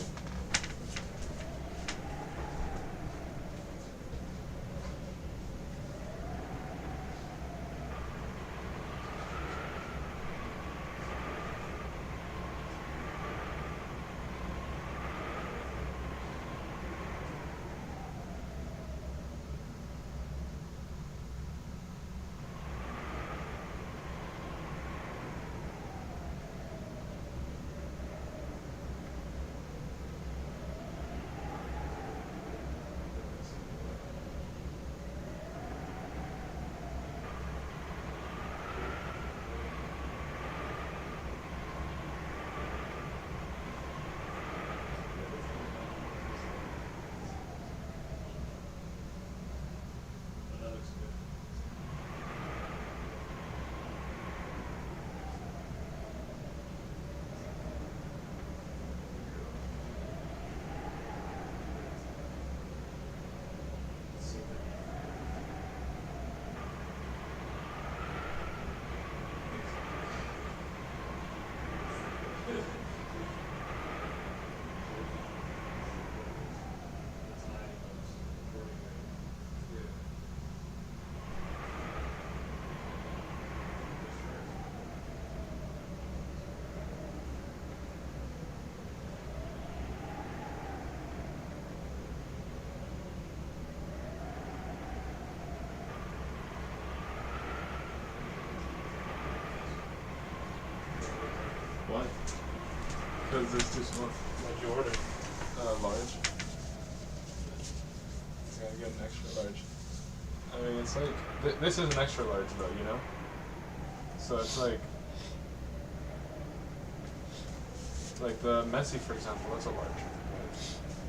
Why? Because it's too small. What'd you order? Large. I gotta get an extra large. I mean, it's like this is an extra large though, you know. So it's like the Messi, for example, that's a large. Right?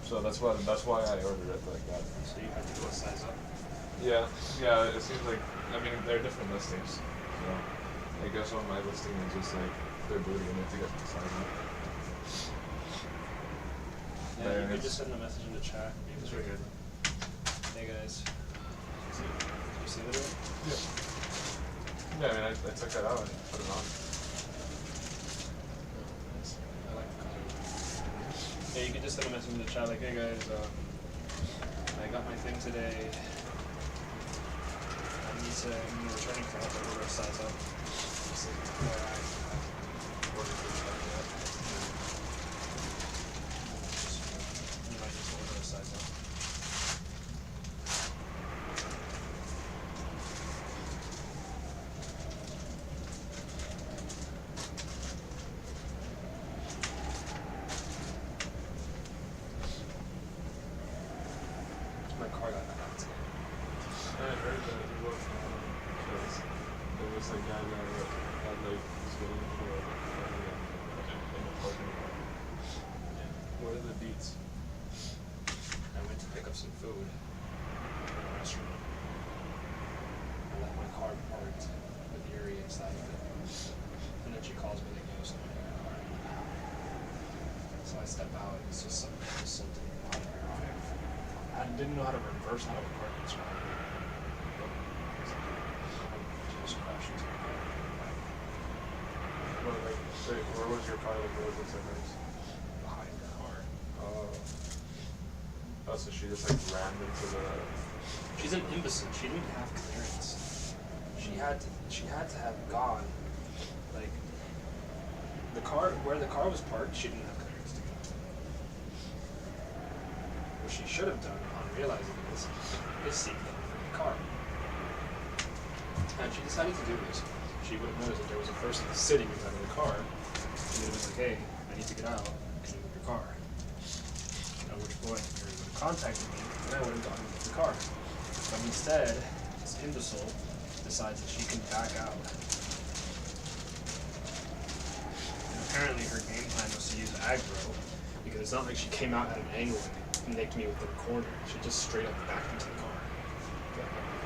So that's why I ordered it like that. So you had to go a size up. Yeah. It seems like they're different listings. So I guess on my listing is just like they're booty and to get the size up. Yeah, you could just send a message in the chat. It's really good. Hey guys. Did you see the video? Yeah. Yeah, I mean, I took that out and put it on. Nice. I like the color. Yeah, you could just send a message in the chat like, hey guys, I got my thing today. I'm returning for help. I order a size up. Just like, I ordered for stuff yet. You might just order a size up. My car got hacked. I heard that he was because there was a guy that had like was getting into in a parking lot. Yeah. What are the deets? I went to pick up some food in a restaurant. I left my car parked with Yuri inside of it. And then she calls me like, yo, someone hit your car. So I step out, it's just some insulting out of your eye. I didn't know how to reverse out of a parking spot. She just crashed into my car. Well, like, say, where was your car? Like, where was it hers? Behind her car. Oh, so she just like rammed into the. She's an imbecile. She didn't have clearance. She had to have gone, like, the car, where the car was parked, she didn't have clearance to go. What she should have done upon realizing this is seek them from the car. And she decided to do this. She would have noticed that there was a person sitting inside of the car. She would have been like, hey, I need to get out. Can you move your car? At which point, you would have contacted me, and I would have gotten into the car. But instead, this imbecile decides that she can back out. And apparently her game plan was to use aggro, because it's not like she came out at an angle and nicked me with the corner. She just straight up backed into the car.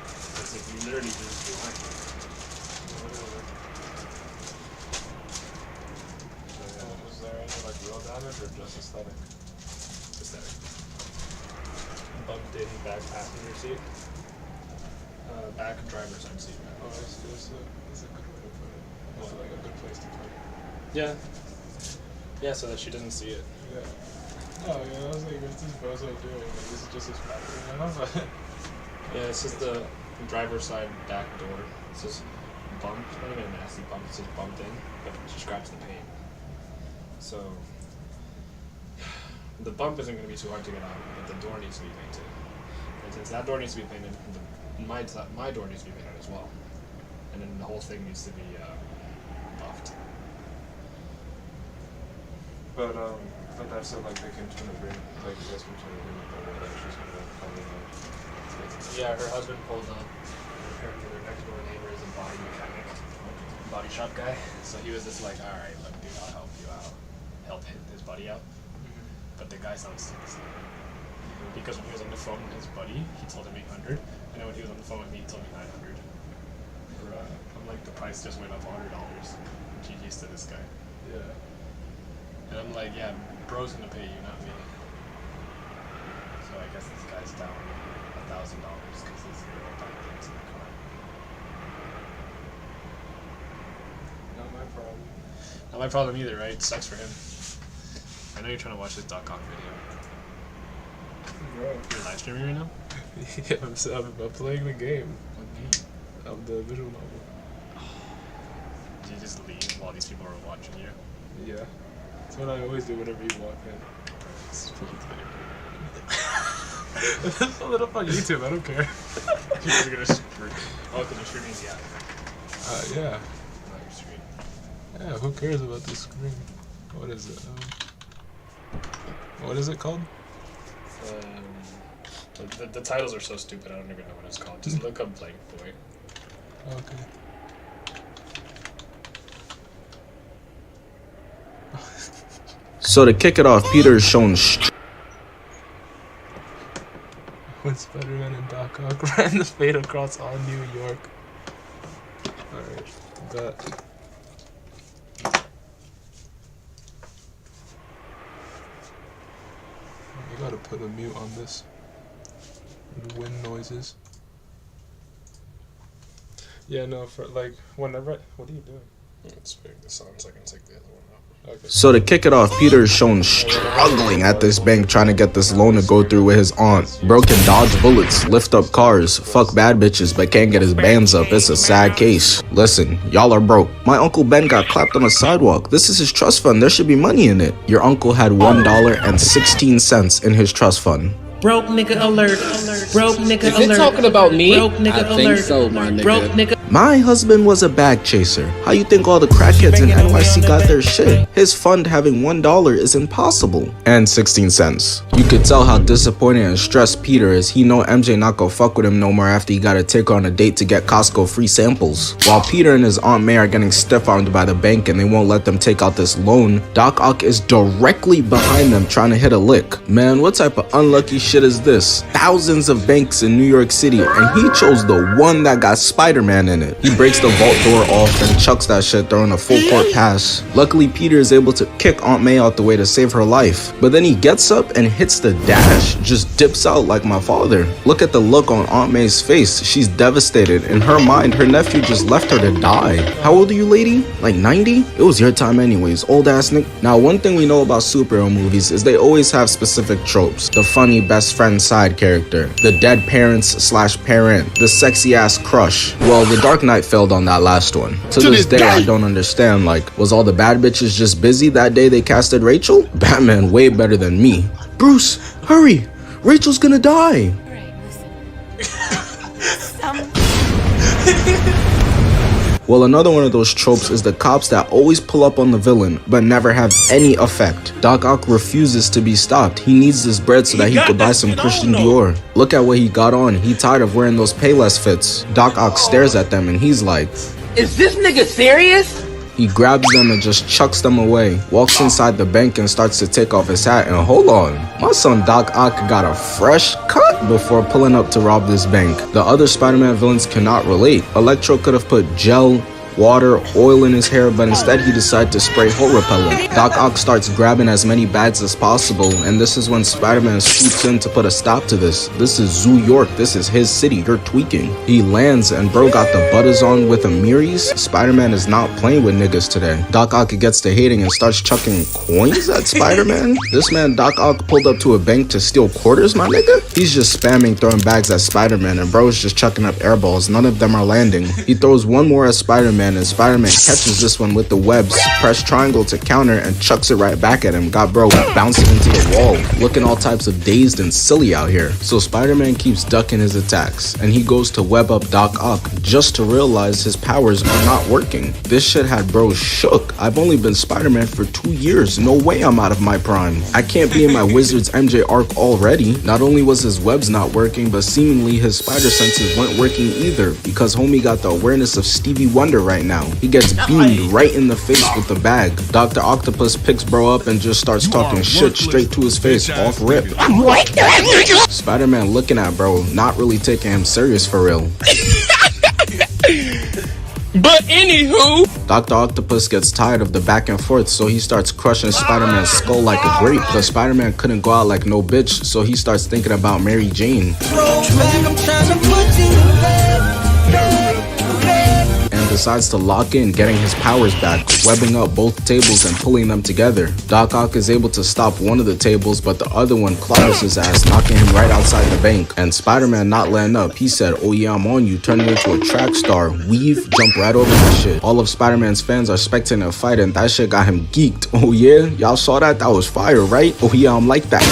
It's like you literally just blind. Was there any like real damage or just aesthetic? Aesthetic. Bumped in back passenger seat. Back driver's side seat. Oh, that's a good way to put it. That's like a good place to put it. Yeah. Yeah, so that she doesn't see it. Yeah. Oh, yeah, I was like, what's this bozo doing? Like, this is just his pattern, you know? Yeah, it's just the driver's side back door. It's just bumped. Not even a nasty bump. It's just bumped in, but she scratched the paint. So the bump isn't going to be too hard to get out, but the door needs to be painted. And since that door needs to be painted, my door needs to be painted as well. And then the whole thing needs to be buffed. But that's it, like, they came to an agreement, like, you guys came to an agreement about whether she's gonna come in and Yeah, her husband pulled up. Apparently their next door neighbor is a body mechanic, body shop guy. So he was just like, alright, look dude, I'll help you out. Help hit his buddy out. But the guy sounds stupid. Because when he was on the phone with his buddy, he told him 800, and then when he was on the phone with me, he told me 900. I'm like, the price just went up $100. GG's to this guy. Yeah. And I'm like, yeah, bro's gonna pay you, not me. So I guess this guy's down $1,000 because his girl backed into the car. Not my problem. Not my problem either, right? Sucks for him. I know you're trying to watch this .cock video. Bro. You're live streaming right now? Yeah, I'm playing the game. What game? Of the visual novel. Did you just leave while these people are watching you? Yeah. That's what I always do whenever you walk in. Pull it up on YouTube, I don't care. You're gonna stream. Oh, because you're streaming the app. Yeah. Not your screen. Yeah, who cares about the screen? What is it? What is it called? The titles are so stupid, I don't even know what it's called. Just look up Blank Boy. Okay. So to kick it off, Peter is shown When Spider-Man and Doc Ock ran the fate across all New York. Alright, that. You gotta put a mute on this. Wind noises. Yeah, no, for like, whenever. What are you doing? Let's figure this on so I can take the other one out. Okay. So to kick it off, Peter is shown struggling at this bank trying to get this loan to go through with his aunt. Bro can dodge bullets, lift up cars, fuck bad bitches, but can't get his bands up. It's a sad case. Listen, y'all are broke. My Uncle Ben got clapped on the sidewalk. This is his trust fund. There should be money in it. Your uncle had $1.16 in his trust fund. Broke nigga alert. Broke nigga alert. Is it talking about me? Broke nigga I alert. think so, my nigga. Broke nigga. My husband was a bag chaser. How you think all the crackheads in NYC got their shit? His fund having $1 is impossible. And 16 cents. You could tell how disappointed and stressed Peter is. He know MJ not gonna fuck with him no more after he gotta take her on a date to get Costco free samples. While Peter and his Aunt May are getting stiff-armed by the bank and they won't let them take out this loan, Doc Ock is directly behind them trying to hit a lick. Man, what type of unlucky shit is this? Thousands of banks in New York City and he chose the one that got Spider-Man in it. He breaks the vault door off and chucks that shit, throwing a full court pass. Luckily, Peter is able to kick Aunt May out the way to save her life. But then he gets up and hits the dash, just dips out like my father. Look at the look on Aunt May's face. She's devastated. In her mind, her nephew just left her to die. How old are you, lady? Like 90? It was your time anyways, old ass Nick. Now, one thing we know about superhero movies is they always have specific tropes. The funny best friend side character, the dead parents / parent, the sexy ass crush. Well, the Dark Knight failed on that last one. To this day, I don't understand, like, was all the bad bitches just busy that day they casted Rachel? Batman way better than me. Bruce, hurry! Rachel's gonna die! Well, another one of those tropes is the cops that always pull up on the villain, but never have any effect. Doc Ock refuses to be stopped. He needs this bread so that he could buy some Christian Dior. Look at what he got on. He tired of wearing those Payless fits. Doc Ock stares at them and he's like, Is this nigga serious? He grabs them and just chucks them away, walks inside the bank and starts to take off his hat. And hold on, my son Doc Ock got a fresh cut before pulling up to rob this bank. The other Spider-Man villains cannot relate. Electro could have put gel, water, oil in his hair, but instead he decided to spray hole repellent. Doc Ock starts grabbing as many bags as possible, and this is when Spider-Man swoops in to put a stop to this. This is Zoo York, this is his city, you're tweaking. He lands and bro got the butters on with a Miris. Spider-Man is not playing with niggas today. Doc Ock gets to hating and starts chucking coins at Spider-Man. This man Doc Ock pulled up to a bank to steal quarters, my nigga? He's just spamming throwing bags at Spider-Man, and bro's just chucking up air balls. None of them are landing. He throws one more at Spider-Man, and Spider-Man catches this one with the webs, press triangle to counter, and chucks it right back at him. Got bro bouncing into the wall, looking all types of dazed and silly out here. So Spider-Man keeps ducking his attacks, and he goes to web up Doc Ock just to realize his powers are not working. This shit had bro shook. I've only been Spider-Man for 2 years. No way I'm out of my prime. I can't be in my Wizards MJ arc already. Not only was his webs not working, but seemingly his spider senses weren't working either, because homie got the awareness of Stevie Wonder right now. He gets beamed right in the face with the bag. Dr. Octopus picks bro up and just starts talking shit straight to his face, off rip. Spider-Man looking at bro, not really taking him serious for real. But anywho, Dr. Octopus gets tired of the back and forth, so he starts crushing Spider-Man's skull like a grape. But Spider-Man couldn't go out like no bitch, so he starts thinking about Mary Jane. Decides to lock in, getting his powers back, webbing up both tables and pulling them together. Doc Ock is able to stop one of the tables, but the other one clobbers his ass, knocking him right outside the bank. And Spider-Man not letting up. He said, "Oh yeah, I'm on you," turning into a track star, weave, jump right over that shit. All of Spider-Man's fans are spectating a fight, and that shit got him geeked. Oh yeah? Y'all saw that? That was fire, right? Oh yeah, I'm like that.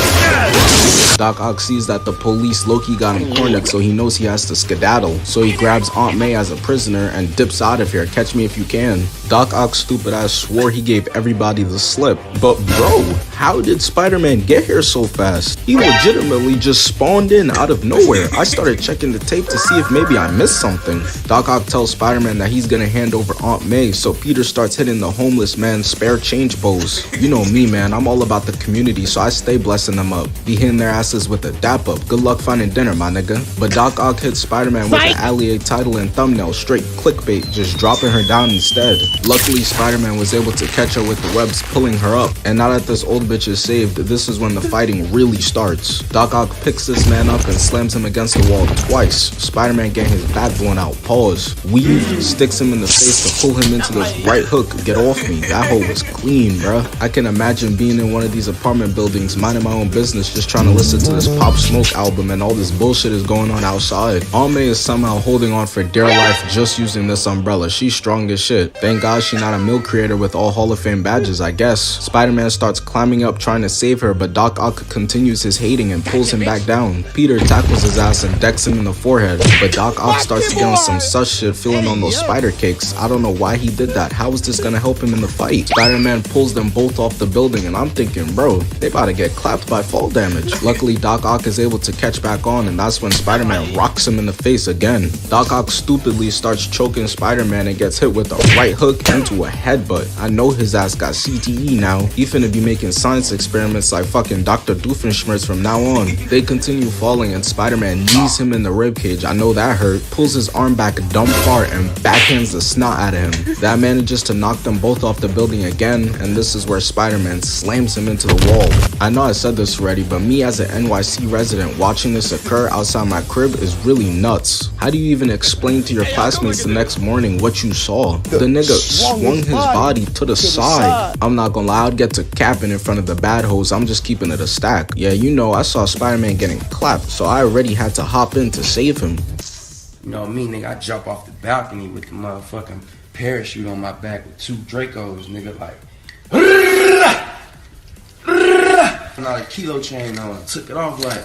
Doc Ock sees that the police low-key got him cornered, so he knows he has to skedaddle. So he grabs Aunt May as a prisoner and dips out of here. Catch me if you can. Doc Ock's stupid ass swore he gave everybody the slip. But bro, how did Spider-Man get here so fast? He legitimately just spawned in out of nowhere. I started checking the tape to see if maybe I missed something. Doc Ock tells Spider-Man that he's gonna hand over Aunt May, so Peter starts hitting the homeless man's spare change pose. You know me, man, I'm all about the community, so I stay blessing them up. Be hitting their asses with a dap up. Good luck finding dinner, my nigga. But Doc Ock hits Spider-Man with the Allier title and thumbnail, straight clickbait, just dropping her down instead. Luckily, Spider-Man was able to catch her with the webs, pulling her up. And now that this old bitch is saved, this is when the fighting really starts. Doc Ock picks this man up and slams him against the wall twice. Spider-Man getting his back blown out. Pause. Weave, sticks him in the face to pull him into this right hook. Get off me. That hoe was clean, bruh. I can imagine being in one of these apartment buildings, minding my own business, just trying to listen to this Pop Smoke album, and all this bullshit is going on outside. Aunt May is somehow holding on for dear life just using this umbrella. She's strong as shit. Thank God she's not a milk creator with all Hall of Fame badges, I guess. Spider-Man starts climbing up trying to save her, but Doc Ock continues his hating and pulls him back down. Peter tackles his ass and decks him in the forehead, but Doc Ock starts to get on some sus shit, feeling on those spider cakes. I don't know why he did that. How is this gonna help him in the fight? Spider-Man pulls them both off the building, and I'm thinking, bro, they about to get clapped by fall damage. Luckily, Doc Ock is able to catch back on, and that's when Spider-Man rocks him in the face again. Doc Ock stupidly starts choking Spider-Man and gets hit with a right hook into a headbutt. I know his ass got CTE now. He finna be making science experiments like fucking Dr. Doofenshmirtz from now on. They continue falling and Spider-Man knees him in the ribcage. I know that hurt. Pulls his arm back dumb far and backhands the snot out of him. That manages to knock them both off the building again, and this is where Spider-Man slams him into the wall. I know I said this already, but me as an NYC resident watching this occur outside my crib is really nuts. How do you even explain to your classmates the next morning what you saw? The nigga swung his body to the side. I'm not gonna lie, I'd get to capping in front of the bad hoes. I'm just keeping it a stack. Yeah, you know, I saw Spider-Man getting clapped, so I already had to hop in to save him. You know me, nigga, I jump off the balcony with the motherfucking parachute on my back with 2 Dracos, nigga, like and all the kilo chain on, took it off like,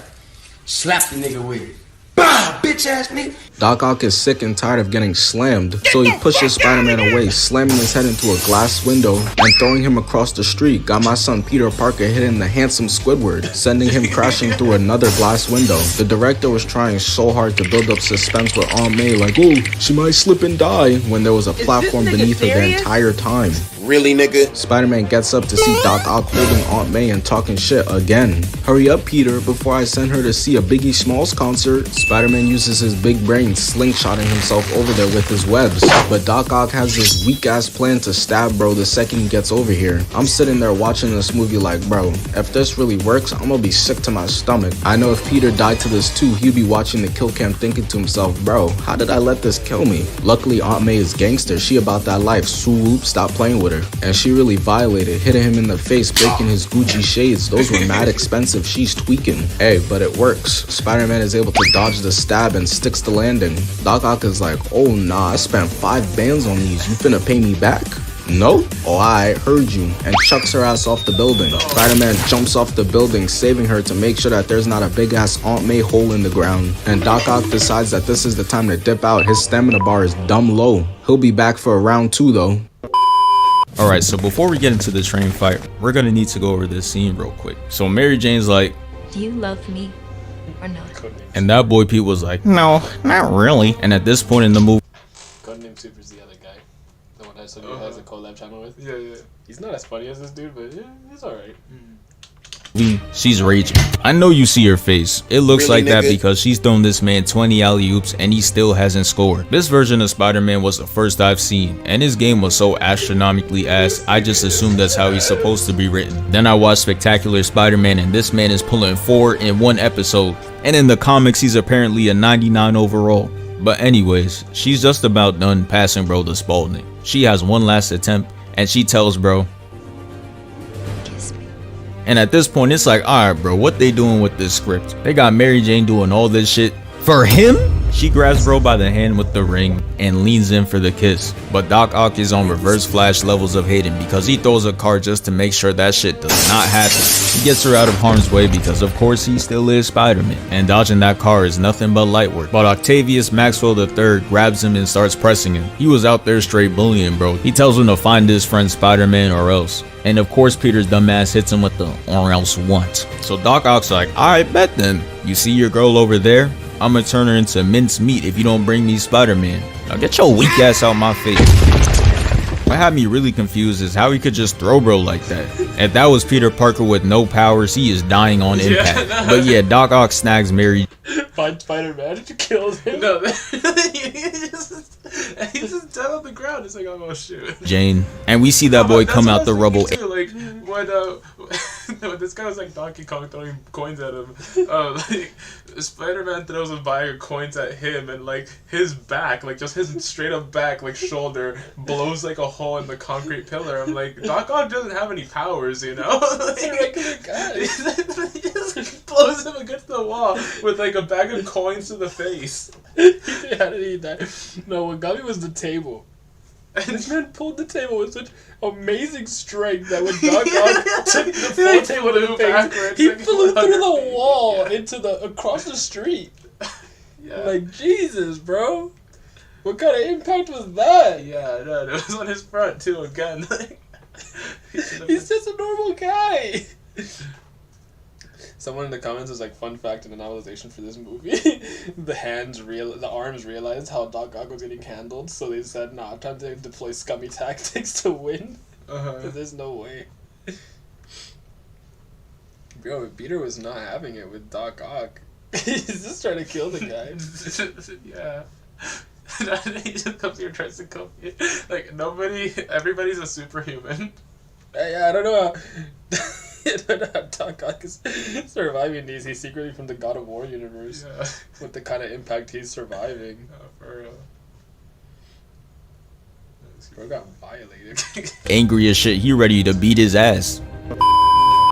slapped the nigga with it. Bah, bitch ass nigga. Doc Ock is sick and tired of getting slammed, so he pushes Spider-Man away, slamming his head into a glass window and throwing him across the street. Got my son Peter Parker hitting the handsome Squidward, sending him crashing through another glass window. The director was trying so hard to build up suspense with Aunt May, like, oh, she might slip and die, when there was a platform beneath her the entire time. Really, nigga? Spider-Man gets up to see Doc Ock holding Aunt May and talking shit again. Hurry up, Peter, before I send her to see a Biggie Smalls concert. Spider-Man uses his big brain slingshotting himself over there with his webs. But Doc Ock has this weak-ass plan to stab bro the second he gets over here. I'm sitting there watching this movie like, bro, if this really works, I'm gonna be sick to my stomach. I know if Peter died to this too, he'd be watching the kill cam thinking to himself, bro, how did I let this kill me? Luckily, Aunt May is gangster. She about that life. Swoop, stop playing with her. And she really violated, hitting him in the face, breaking his Gucci shades. Those were mad expensive. She's tweaking. Hey, but it works. Spider-Man is able to dodge the stab and sticks the landing. Doc Ock is like, oh nah, I spent 5 bands on these. You finna pay me back? No? Oh, I heard you. And chucks her ass off the building. Spider-Man jumps off the building, saving her to make sure that there's not a big ass Aunt May hole in the ground. And Doc Ock decides that this is the time to dip out. His stamina bar is dumb low. He'll be back for round 2 though. Alright, so before we get into the train fight, we're gonna need to go over this scene real quick. So Mary Jane's like, do you love me or not? and that boy Pete was like, no, not really. And at this point in the movie, Codename Super's the other guy. The one that somebody has a collab channel with. Yeah, yeah. He's not as funny as this dude, but yeah, he's alright. she's raging. I know you see her face. It looks Really, like that nigga? because she's thrown this man 20 alley-oops and he still hasn't scored. This version of Spider-Man was the first I've seen, and his game was so astronomically ass, I just assumed that's how he's supposed to be written. Then I watched Spectacular Spider-Man and this man is pulling 4 in one episode, and in the comics he's apparently a 99 overall. But anyways, she's just about done passing bro the Spalding. She has one last attempt and she tells bro, and at this point, it's like, alright bro, what they doing with this script? They got Mary Jane doing all this shit for him? She grabs bro by the hand with the ring and leans in for the kiss. But Doc Ock is on reverse flash levels of hating because he throws a card just to make sure that shit does not happen. He gets her out of harm's way because of course he still is Spider-Man, and dodging that car is nothing but light work. But Octavius Maxwell III grabs him and starts pressing him. He was out there straight bullying bro. He tells him to find his friend Spider-Man or else. And of course Peter's dumbass hits him with the or else what. So Doc Ock's like, alright bet then. You see your girl over there? I'm gonna turn her into mince meat if you don't bring me Spider-Man. Now get your weak ass out my face. What had me really confused is how he could just throw bro like that. If that was Peter Parker with no powers, he is dying on impact. Yeah, But yeah, Doc Ock snags Mary Find Spider-Man, kills him. No, he's just dead on the ground. It's like, oh shoot. Jane, and we see that boy come out the rubble. Too, like when when this guy was like Donkey Kong throwing coins at him, like Spider-Man throws a bag of coins at him, and like his back, like just his straight up back, like shoulder, blows like a hole in the concrete pillar. I'm like, Doc Ock doesn't have any powers, you know? He's a regular guy. He just blows him against the wall with like a bag of coins to the face. How did he die? No, what got me was the table. This man pulled the table with such amazing strength that when Doc Ock took the full table to the face, he flew through the wall into the across the street. Yeah. Like Jesus, bro. What kind of impact was that? Yeah, no, it was on his front too. Again, like, He's just a normal guy. someone in the comments was like, "Fun fact and a novelization for this movie: the arms realized how Doc Ock was getting handled, so they said, "Nah, I'm trying to deploy scummy tactics to win." Because there's no way. Bro, Peter was not having it with Doc Ock. He's just trying to kill the guy. Yeah. He just comes here and tries to kill me. Like, everybody's a superhuman. I don't know how Doc Ock is surviving these. He's secretly from the God of War universe. Yeah. With the kind of impact he's surviving. For real. Bro got violated. angry as shit, he ready to beat his ass.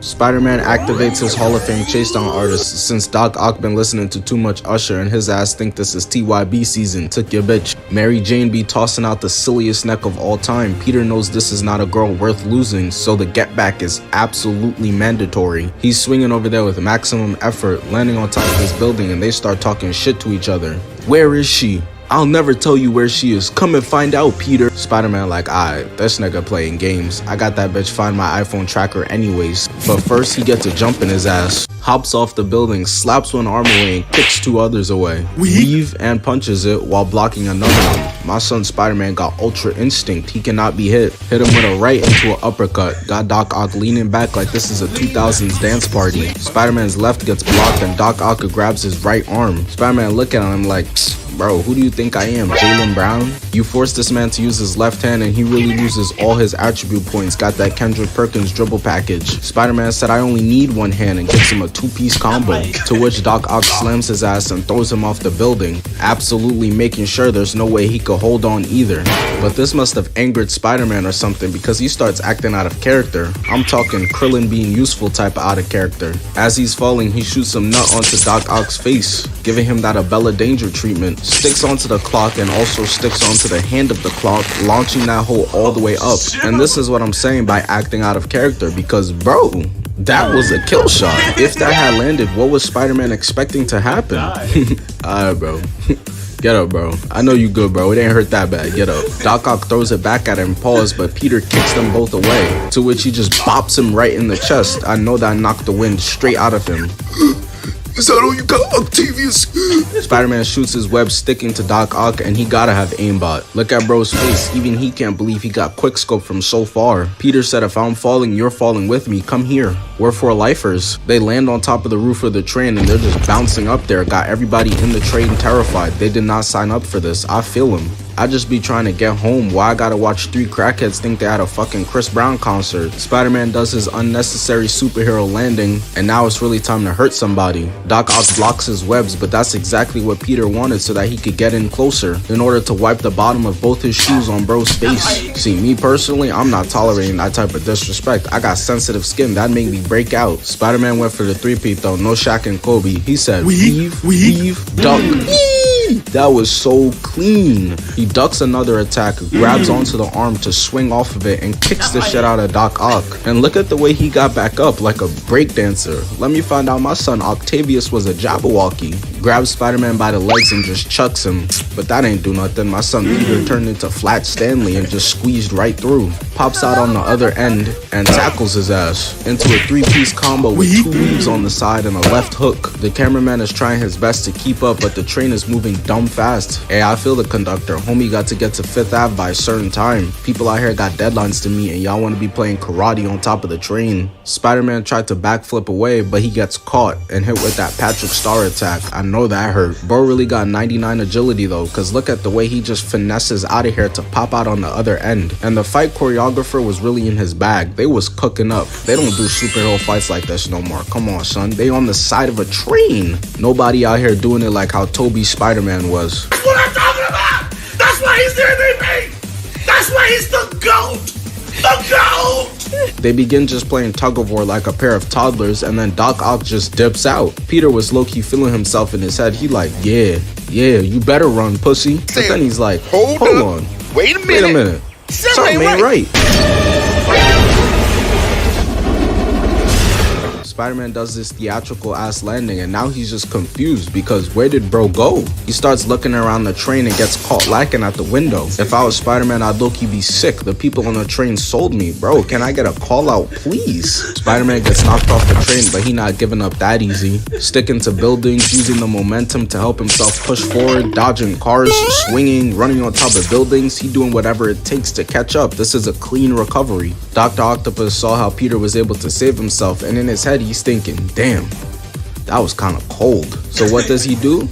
Spider-Man activates his Hall of Fame chase down artist since Doc Ock been listening to too much Usher and his ass think this is TYB season. Took your bitch. Mary Jane be tossing out the silliest neck of all time. Peter knows this is not a girl worth losing, so the get back is absolutely mandatory. He's swinging over there with maximum effort, landing on top of this building, and they start talking shit to each other. Where is she? I'll never tell you where she is. Come and find out, Peter. Spider-Man like, alright, this nigga playing games. I got that bitch find my iPhone tracker anyways. But first he gets a jump in his ass. Hops off the building, slaps one arm away, and kicks two others away. Weave and punches it while blocking another one. My son Spider-Man got ultra instinct. He cannot be hit. Hit him with a right into an uppercut. Got Doc Ock leaning back like this is a 2000s dance party. Spider-Man's left gets blocked and Doc Ock grabs his right arm. Spider-Man look at him like, bro, who do you think I am, Jaylen Brown? You force this man to use his left hand and he really loses all his attribute points. Got that Kendrick Perkins dribble package. Spider-Man said I only need one hand and gives him a two-piece combo. To which Doc Ock slams his ass and throws him off the building, absolutely making sure there's no way he could hold on either. But this must have angered Spider-Man or something because he starts acting out of character. I'm talking Krillin being useful type of out of character. As he's falling, he shoots some nut onto Doc Ock's face, giving him that Abella Danger treatment. Sticks onto the clock and also sticks onto the hand of the clock, launching that hole all the way up. And this is what I'm saying by acting out of character, because bro, that was a kill shot. If that had landed, what was Spider-Man expecting to happen? Alright, bro. Get up, bro. I know you good, bro. It ain't hurt that bad. Get up. Doc Ock throws it back at him, pause, but Peter kicks them both away, to which he just bops him right in the chest. I know that knocked the wind straight out of him. Is that all you got, Octavius? Spider-Man shoots his web sticking to Doc Ock and he gotta have aimbot. Look at bro's face, even he can't believe he got quickscope from so far. Peter said if I'm falling, you're falling with me, come here. We're for lifers. They land on top of the roof of the train and they're just bouncing up there, got everybody in the train terrified. They did not sign up for this, I feel them. I just be trying to get home. Why I gotta watch three crackheads think they had a fucking Chris Brown concert? Spider-Man does his unnecessary superhero landing, and now it's really time to hurt somebody. Doc Ock blocks his webs, but that's exactly what Peter wanted so that he could get in closer in order to wipe the bottom of both his shoes on bro's face. See, me personally, I'm not tolerating that type of disrespect. I got sensitive skin, that made me break out. Spider-Man went for the three-peat though, no Shaq and Kobe. He said, weave, duck. That was so clean. He ducks another attack, grabs onto the arm to swing off of it, and kicks the shit out of Doc Ock. And look at the way he got back up like a breakdancer. Let me find out my son Octavius was a Jabberwocky. Grabs Spider-Man by the legs and just chucks him. But that ain't do nothing. My son Peter turned into Flat Stanley and just squeezed right through. Pops out on the other end and tackles his ass into a three-piece combo with two weaves on the side and a left hook. The cameraman is trying his best to keep up, but the train is moving dumb fast. Hey, I feel the conductor. Homie got to get to 5th Ave by a certain time. People out here got deadlines to meet and y'all want to be playing karate on top of the train. Spider-Man tried to backflip away, but he gets caught and hit with that Patrick Star attack. I know that hurt. Bro really got 99 agility though, cause look at the way he just finesses out of here to pop out on the other end. And the fight choreographer was really in his bag. They was cooking up. They don't do superhero fights like this no more. Come on, son. They on the side of a train. Nobody out here doing it like how Toby Spider-Man was. That's what I'm talking about! That's why he's the MVP! That's why he's the GOAT! The GOAT! They begin just playing tug of war like a pair of toddlers, and then Doc Ock just dips out. Peter was low-key feeling himself in his head. He like, yeah, you better run, pussy. But then he's like, hold on. Wait a minute. Something ain't right. Spider-Man does this theatrical ass landing and now he's just confused because where did bro go? He starts looking around the train and gets caught lacking at the window. If I was Spider-Man, I'd low-key be sick. The people on the train sold me. Bro, can I get a call out, please? Spider-Man gets knocked off the train, but he not giving up that easy. Sticking to buildings, using the momentum to help himself push forward, dodging cars, swinging, running on top of buildings. He doing whatever it takes to catch up. This is a clean recovery. Dr. Octopus saw how Peter was able to save himself, and in his head, he's thinking, damn, that was kind of cold. So what does he do?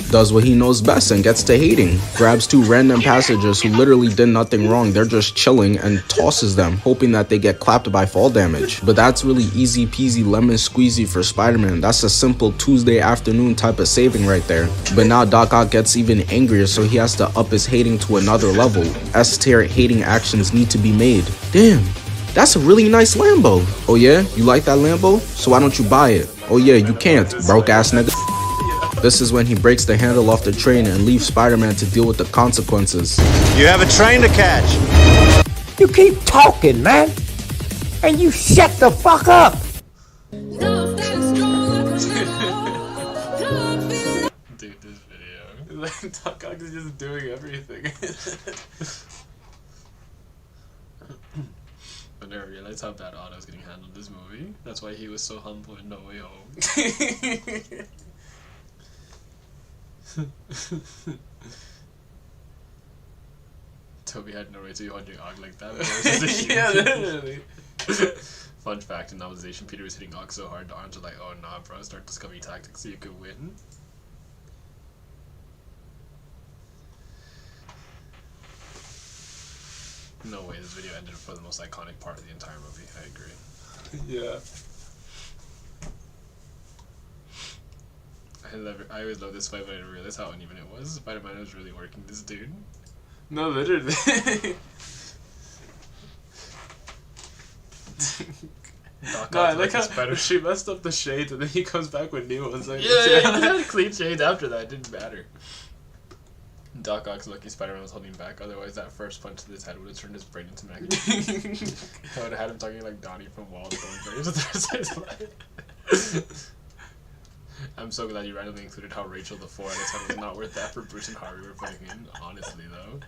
Does what he knows best and gets to hating. Grabs two random passengers who literally did nothing wrong. They're just chilling and tosses them, hoping that they get clapped by fall damage. But that's really easy peasy lemon squeezy for Spider-Man. That's a simple Tuesday afternoon type of saving right there. But now Doc Ock gets even angrier, so he has to up his hating to another level. S-tier hating actions need to be made. Damn, That's a really nice Lambo. Oh yeah? You like that Lambo? So why don't you buy it? Oh yeah, you can't, broke ass nigga. This is when he breaks the handle off the train and leaves Spider-Man to deal with the consequences. You have a train to catch. You keep talking, man. And you shut the fuck up. Dude, this video. Like, Doc Ock is just doing everything. I never realized how bad Otto's getting handled in this movie. That's why he was so humble in No Way Home. Toby had no right to be hunting Og like that. Yeah, literally. Fun fact, in novelization, Peter was hitting Og so hard, the arms are like, oh nah bro, start discovering tactics so you could win. No way, this video ended for the most iconic part of the entire movie, I agree. Yeah. I always love this fight, but I didn't realize how uneven it was. Spider-Man was really working this dude. No, literally. No, I like how she messed up the shades and then he comes back with new ones. Like, yeah, he had clean shades after that. It didn't matter. Doc Ock's lucky Spider-Man was holding back, otherwise that first punch to his head would have turned his brain into magnesium. I would have had him talking like Donnie from Wild Thornberries the rest of his life. I'm so glad you randomly included how Rachel the 4 out of 10 was not worth that for Bruce and Harvey were putting in, honestly though.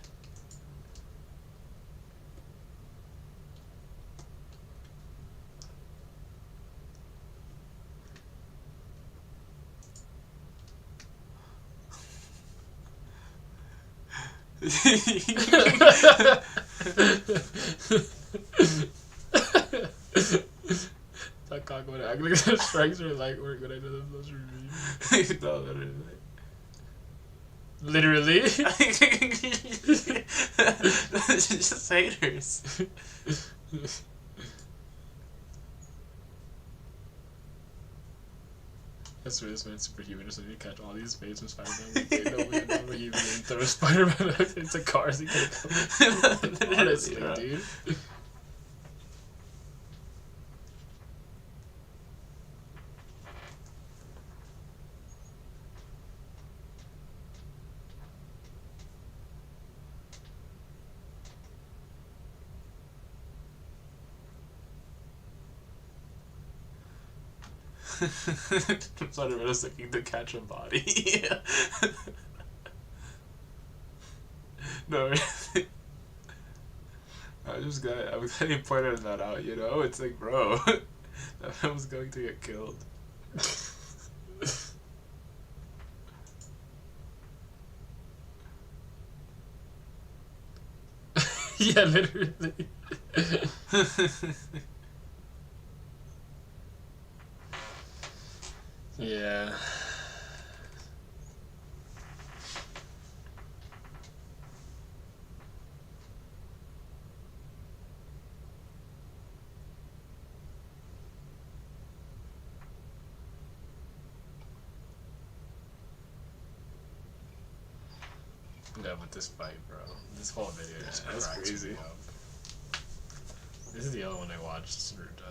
That cock would act like the strikes are like work when I know the plus review. No, literally. It's just haters. I swear this man's superhuman, so he catch all these spades from Spider-Man. They know we never even throw Spider-Man into cars. He could come. Honestly, dude. Spider-Man is looking to catch a body. No, really. I'm glad he pointed that out, you know? It's like, bro, that man was going to get killed. Yeah, literally. Yeah. Yeah, but this fight, bro. This whole video just cracks crazy. Me up. This is the other one I watched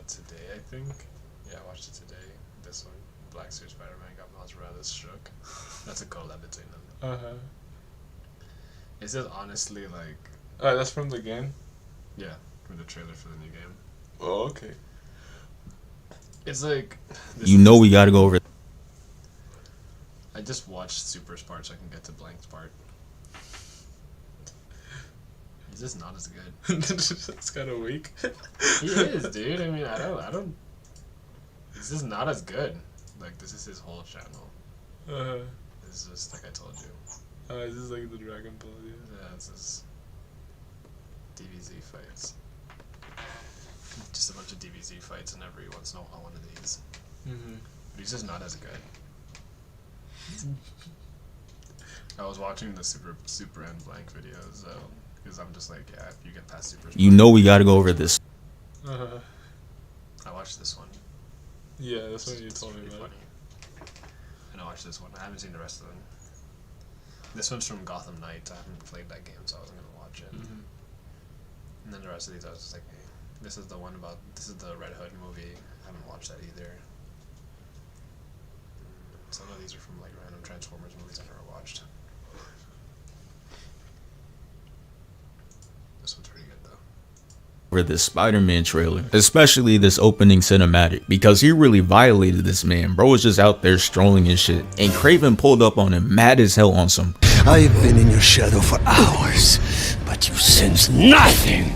today, I think. Yeah, I watched it today. This one. Black Suit Spider-Man got Miles Morales shook. That's a collab between them. Uh-huh. It's just honestly like... Oh, that's from the game? Yeah, from the trailer for the new game. Oh, okay. It's like... You know we gotta go over... I just watched Super's part so I can get to Blank's part. He's just not as good. It's kind of weak. He is, dude. I mean, I don't... He's just not as good. Like, this is his whole channel. This is just like I told you. Is this like the Dragon Ball? Yeah, it's just DBZ fights. Just a bunch of DBZ fights, and every once in a while one of these. But he's just not as good. I was watching the Super and Blank videos though, because I'm just like, yeah, if you get past Super. You know we gotta go over this. I watched this one. Yeah, that's what you told me about. And I watched this one. I haven't seen the rest of them. This one's from Gotham Knights. I haven't played that game, so I wasn't gonna watch it. And then the rest of these, I was just like, hey. This is the one about, this is the Red Hood movie. I haven't watched that either. Some of these are from like random Transformers movies I've never watched. This one's pretty good though. For this Spider-Man trailer, especially this opening cinematic, because he really violated this man. Bro was just out there strolling and shit, and Craven pulled up on him mad as hell on some, I've been in your shadow for hours, but you sense nothing.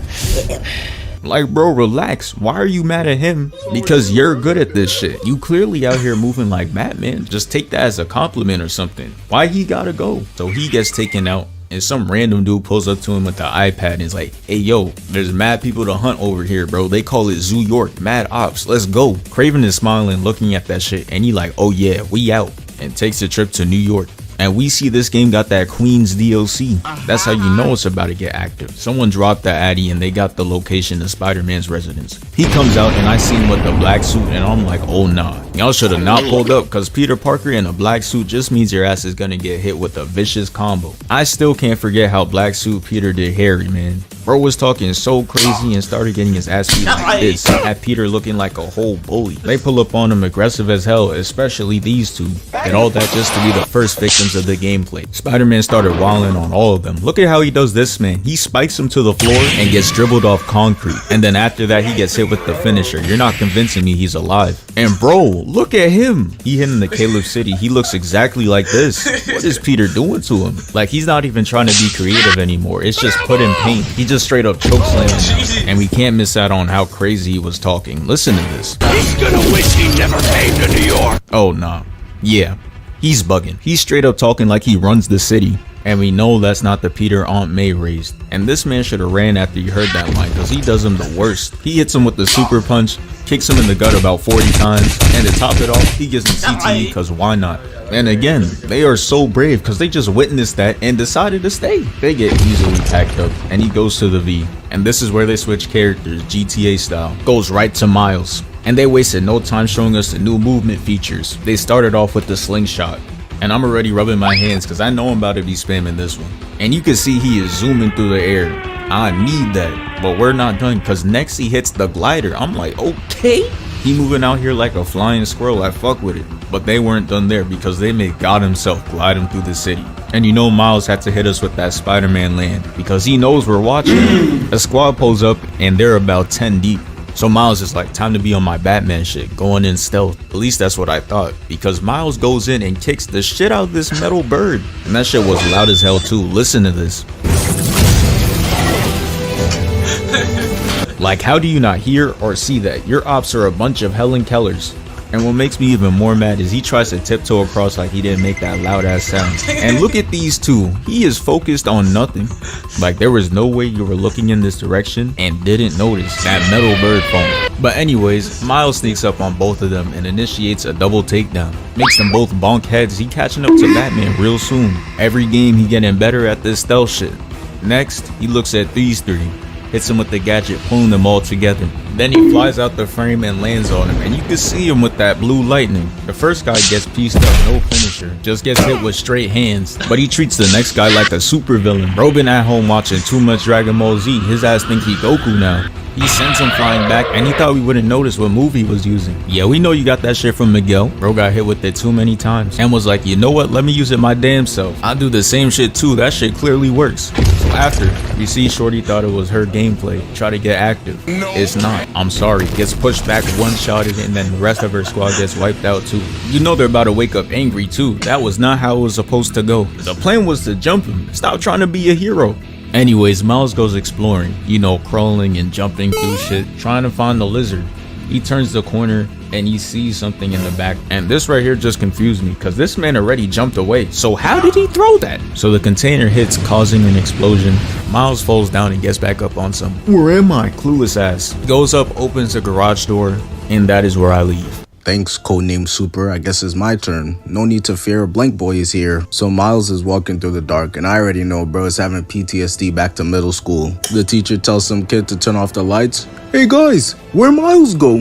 like, bro, relax. Why are you mad at him? Because you're good at this shit. You clearly out here moving like Batman. Just take that as a compliment or something. Why he gotta go? So he gets taken out, and some random dude pulls up to him with the iPad and is like, hey yo, there's mad people to hunt over here, bro. They call it Zoo York, mad ops, let's go. Craven is smiling looking at that shit, and he like, oh yeah, we out, and takes a trip to New York. And we see this game got that Queens DLC. That's how you know it's about to get active. Someone dropped the addy and they got the location of Spider-Man's residence. He comes out and I see him with the black suit and I'm like, oh nah. Y'all should have not pulled up, because Peter Parker in a black suit just means your ass is gonna get hit with a vicious combo. I still can't forget how Black Suit Peter did Harry, man. Bro was talking so crazy and started getting his ass beat like this. Had Peter looking like a whole bully. They pull up on him aggressive as hell, especially these two. And all that just to be the first victims of the gameplay. Spider-Man started wilding on all of them. Look at how he does this, man. He spikes him to the floor and gets dribbled off concrete. And then after that, he gets hit with the finisher. You're not convincing me he's alive. And bro, look at him. He hit in the Caleb City. He looks exactly like this. What is Peter doing to him? Like, he's not even trying to be creative anymore. It's just put in paint. He just straight up chokeslammed him. And we can't miss out on how crazy he was talking. Listen to this. He's gonna wish he never came to New York. Oh nah. Yeah. He's bugging. He's straight up talking like he runs the city. And we know that's not the Peter Aunt May raised. And this man should have ran after you heard that line, because he does him the worst. He hits him with the super punch, kicks him in the gut about 40 times, and to top it off, he gives him CTE, because why not? And again, they are so brave because they just witnessed that and decided to stay. They get easily packed up, and he goes to the V. And this is where they switch characters, GTA style. Goes right to Miles. And they wasted no time showing us the new movement features. They started off with the slingshot. And I'm already rubbing my hands because I know I'm about to be spamming this one. And you can see he is zooming through the air. I need that. But we're not done, because next he hits the glider. I'm like, okay. He moving out here like a flying squirrel. I fuck with it. But they weren't done there, because they made God himself glide him through the city. And you know Miles had to hit us with that Spider-Man land, because he knows we're watching. A squad pulls up and they're about 10 deep. So Miles is like, time to be on my Batman shit, going in stealth. At least that's what I thought, because Miles goes in and kicks the shit out of this metal bird. And that shit was loud as hell too. Listen to this. Like, how do you not hear or see that? Your ops are a bunch of Helen Kellers. And what makes me even more mad is he tries to tiptoe across like he didn't make that loud ass sound. And look at these two. He is focused on nothing. Like, there was no way you were looking in this direction and didn't notice that metal bird phone. But anyways, Miles sneaks up on both of them and initiates a double takedown. Makes them both bonk heads. He catching up to Batman real soon. Every game he getting better at this stealth shit. Next, he looks at these three. Hits him with the gadget, pulling them all together. Then he flies out the frame and lands on him, and you can see him with that blue lightning. The first guy gets pieced up, no finisher, just gets hit with straight hands. But he treats the next guy like a super villain. Bro been at home watching too much Dragon Ball Z. His ass think he Goku now. He sends him flying back, and he thought we wouldn't notice what move he was using. Yeah, we know you got that shit from Miguel. Bro got hit with it too many times and was like, you know what, let me use it my damn self. I do the same shit too. That shit clearly works. So after, you see Shorty thought it was her gameplay, try to get active. It's not. I'm sorry. Gets pushed back, one-shotted, and then the rest of her squad gets wiped out too. You know they're about to wake up angry too. That was not how it was supposed to go. The plan was to jump him. Stop trying to be a hero. Anyways, Miles goes exploring, you know, crawling and jumping through shit, trying to find the lizard. He turns the corner and he sees something in the back, and this right here just confused me, because this man already jumped away. So how did he throw that? So the container hits, causing an explosion. Miles falls down and gets back up on some, where am I? Clueless ass. Goes up, opens the garage door, and that is where I leave. Thanks, codename Super. I guess it's my turn. No need to fear, Blank Boy is here. So Miles is walking through the dark, and I already know bro is having PTSD back to middle school. The teacher tells some kid to turn off the lights, Hey guys, where'd Miles go?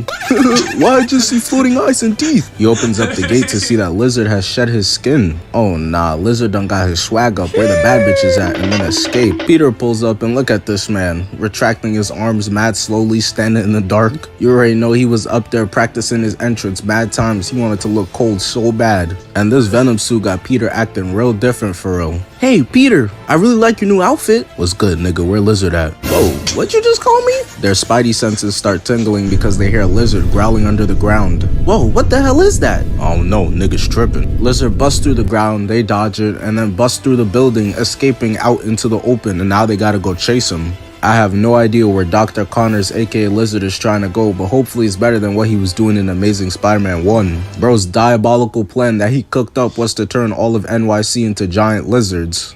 Why I just see floating eyes and teeth? He opens up the gate to see that Lizard has shed his skin. Oh nah, Lizard done got his swag up where the bad bitch is at and then escape. Peter pulls up and look at this man, retracting his arms mad slowly, standing in the dark. You already know he was up there practicing his entrance mad times. He wanted to look cold so bad. And this Venom suit got Peter acting real different for real. Hey Peter, I really like your new outfit. What's good, nigga? Where Lizard at? Whoa, what'd you just call me? Their spidey senses start tingling because they hear a lizard growling under the ground. Whoa, what the hell is that? Oh no, nigga's tripping. Lizard busts through the ground, they dodge it, and then bust through the building, escaping out into the open, and now they gotta go chase him. I have no idea where Dr. Connors aka Lizard is trying to go, but hopefully it's better than what he was doing in Amazing Spider-Man 1. Bro's diabolical plan that he cooked up was to turn all of NYC into giant lizards.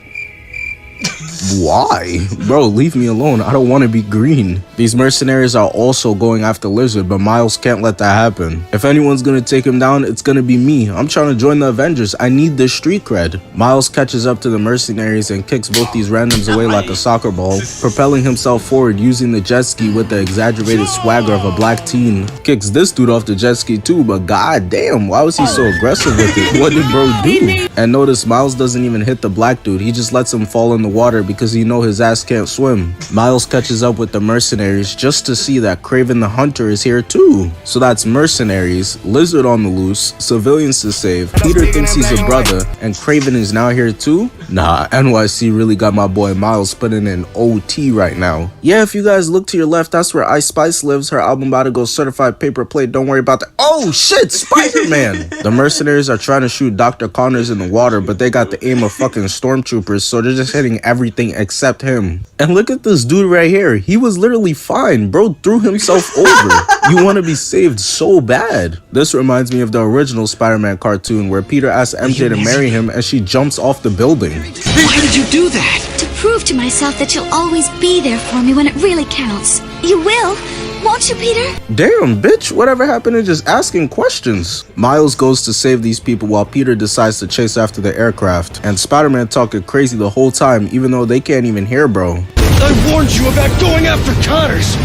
Why? Bro, leave me alone. I don't want to be green. These mercenaries are also going after Lizard, but Miles can't let that happen. If anyone's gonna take him down, it's gonna be me. I'm trying to join the Avengers. I need this street cred. Miles catches up to the mercenaries and kicks both these randoms away like a soccer ball, propelling himself forward using the jet ski with the exaggerated swagger of a black teen. Kicks this dude off the jet ski too, but goddamn, why was he so aggressive with it? What did bro do? And notice Miles doesn't even hit the black dude. He just lets him fall in the water because he know his ass can't swim. Miles catches up with the mercenaries just to see that Kraven the Hunter is here too. So that's mercenaries, Lizard on the loose, civilians to save, Peter thinks he's a brother, and Kraven is now here too? Nah, NYC really got my boy Miles putting in OT right now. Yeah, if you guys look to your left, that's where Ice Spice lives. Her album about to go certified paper plate. Don't worry about that. Oh shit, Spider-Man! The mercenaries are trying to shoot Dr. Connors in the water, but they got the aim of fucking stormtroopers, so they're just hitting everything except him. And look at this dude right here. He was literally fine. Bro threw himself over. You want to be saved so bad. This reminds me of the original Spider-Man cartoon where Peter asks MJ to marry him and she jumps off the building. Why did you do that? To prove to myself that you'll always be there for me when it really counts. You will, won't you, Peter? Damn, bitch, whatever happened to just asking questions? Miles goes to save these people while Peter decides to chase after the aircraft. And Spider-Man talking crazy the whole time even though they can't even hear bro. I warned you about going after Connors.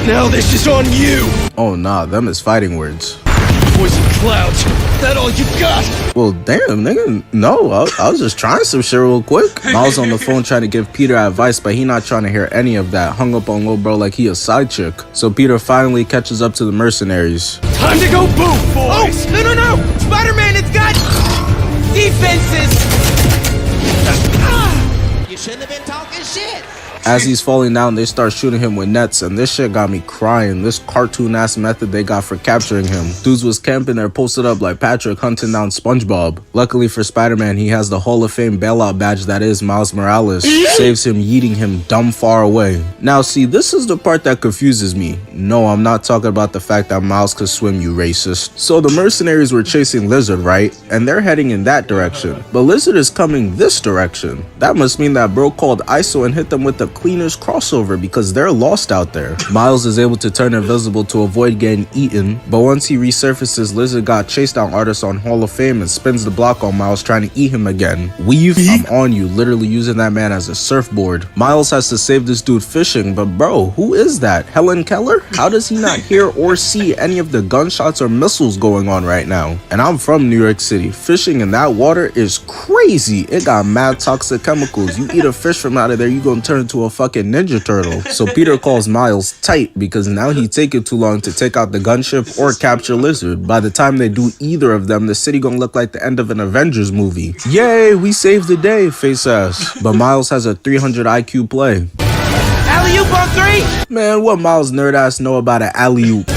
Now this is on you. Oh nah, them is fighting words. Poison clouds. That all you got? Well, damn, nigga. No, I was just trying some shit real quick. Miles on the phone trying to give Peter advice, but he not trying to hear any of that. Hung up on lil bro like he a side chick. So Peter finally catches up to the mercenaries. Time to go boom, boys. Oh, no. Spider-Man, it's got defenses. You shouldn't have been talking shit. As he's falling down, they start shooting him with nets, and this shit got me crying. This cartoon-ass method they got for capturing him. Dudes was camping there posted up like Patrick hunting down SpongeBob. Luckily for Spider-Man, he has the Hall of Fame bailout badge that is Miles Morales. Saves him, yeeting him dumb far away. Now see, this is the part that confuses me. No, I'm not talking about the fact that Miles could swim, you racist. So the mercenaries were chasing Lizard, right? And they're heading in that direction. But Lizard is coming this direction. That must mean that bro called ISO and hit them with the cleaners crossover because they're lost out there. Miles is able to turn invisible to avoid getting eaten, but once he resurfaces, Lizard got chase down artist on Hall of Fame and spins the block on Miles trying to eat him again. Weave, I'm on you, literally using that man as a surfboard. Miles has to save this dude fishing, but bro, who is that? Helen Keller? How does he not hear or see any of the gunshots or missiles going on right now? And I'm from New York City. Fishing in that water is crazy. It got mad toxic chemicals. You eat a fish from out of there, you gonna turn into a fucking Ninja Turtle. So Peter calls Miles tight because now he taking too long to take out the gunship or capture Lizard. By the time they do either of them, the city gonna look like the end of an Avengers movie. Yay, we saved the day, face ass. But Miles has a 300 IQ play. Alley-oop on 3? Man, what Miles nerd ass know about an alley-oop?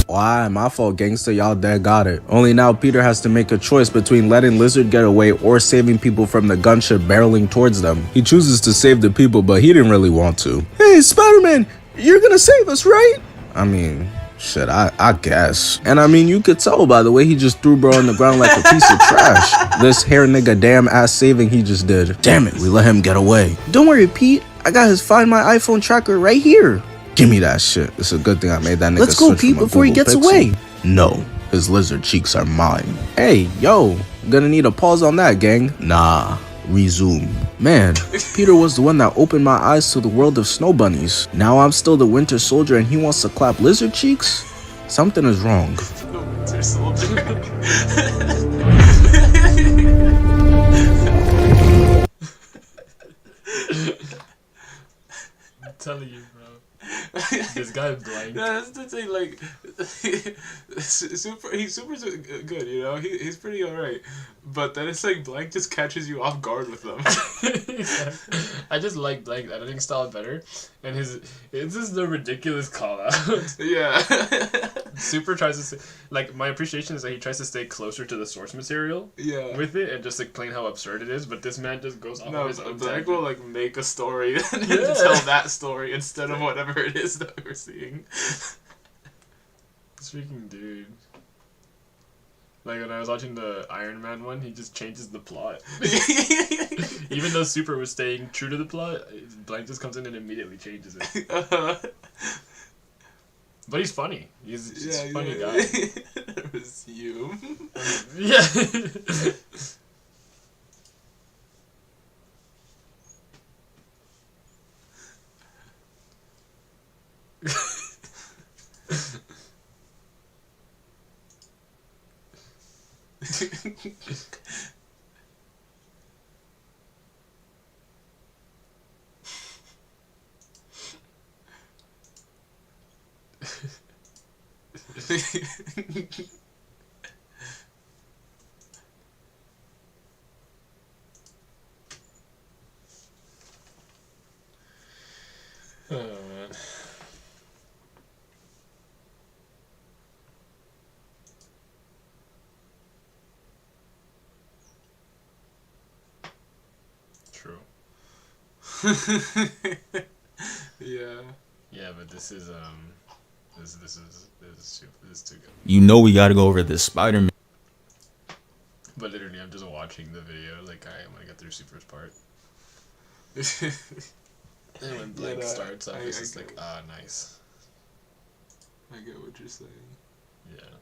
Why? My fault, gangster. Y'all dead got it. Only now Peter has to make a choice between letting Lizard get away or saving people from the gunship barreling towards them. He chooses to save the people, but he didn't really want to. Hey, Spider-Man, you're gonna save us, right? I mean, shit, I guess. And I mean, you could tell by the way he just threw bro on the ground like a piece of trash. This hair nigga damn ass saving he just did. Damn it, we let him get away. Don't worry, Pete. I got his Find My iPhone tracker right here. Give me that shit. It's a good thing I made that nigga. Let's go, Pete, before he gets away. No, his lizard cheeks are mine. Hey, yo, gonna need a pause on that, gang. Nah, Resume. Man, Peter was the one that opened my eyes to the world of snow bunnies. Now I'm still the Winter Soldier and he wants to clap lizard cheeks? Something is wrong. The Winter Soldier. I'm telling you, bro. This guy blank. No, that's the thing. Like, he's super good. You know, he's pretty alright. But then it's like Blank just catches you off guard with them. I just like Blank's editing style better, and it's just the ridiculous call out. Yeah. Super tries to like, my appreciation is that he tries to stay closer to the source material. Yeah. With it and just explain how absurd it is, but this man just goes off of his own. Blank will like make a story and Yeah. tell that story instead of whatever it is that we're seeing. This freaking dude. Like when I was watching the Iron Man one, he just changes the plot. Even though Super was staying true to the plot, Blank just comes in and immediately changes it. But he's funny. He's a funny guy. Resume. Yeah. Oh man. True. Yeah. Yeah, but this is too good. You know we gotta go over this Spider-Man. But literally, I'm just watching the video. Like, I'm gonna get through Super's part. And when Blank starts, I was just like, nice. I get what you're saying. Yeah.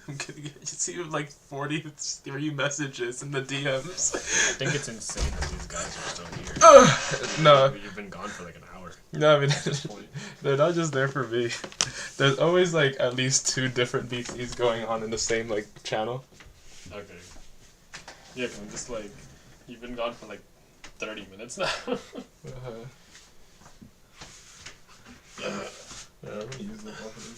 I'm gonna get you see like 43 messages in the DMs. I think it's insane that these guys are still here. No. You've been gone for like an hour. No, I mean, they're not just there for me. There's always like at least 2 different BCs going on in the same like channel. Okay. Yeah, cause I'm just like, you've been gone for like 30 minutes now. Yeah, I'm gonna use the button.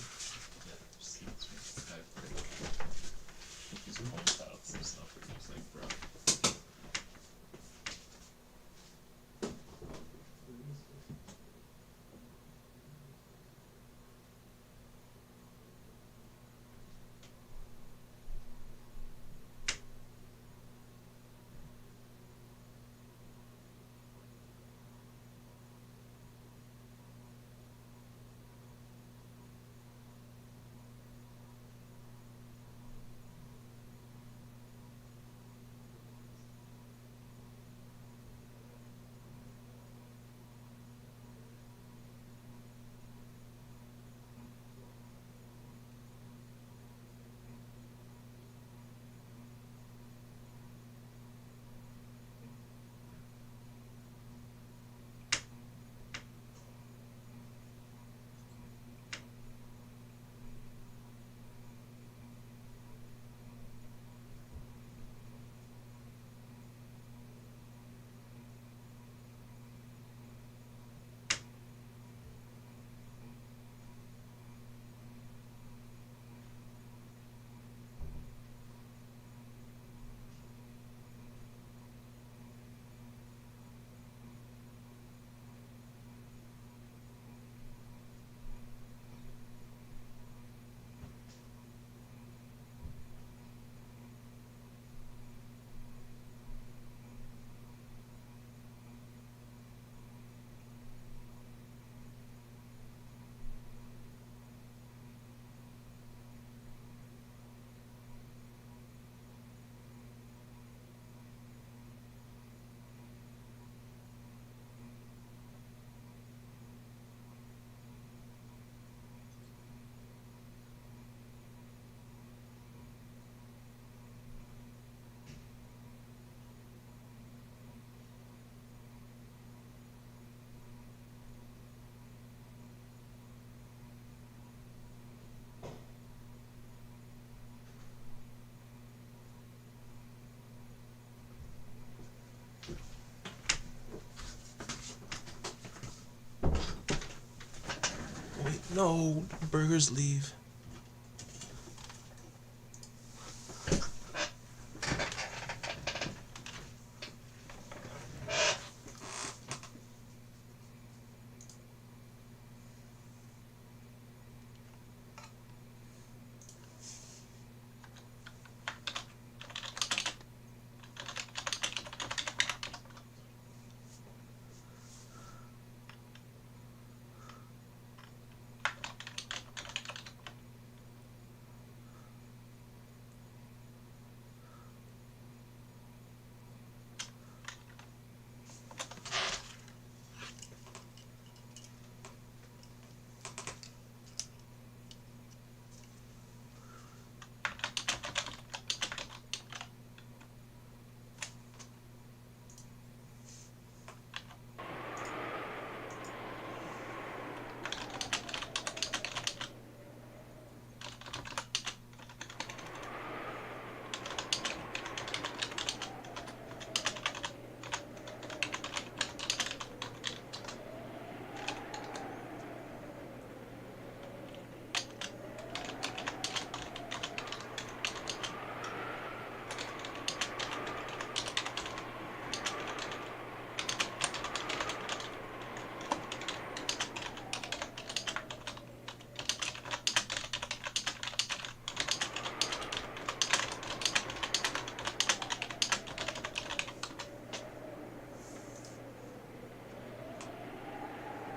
No, burgers leave.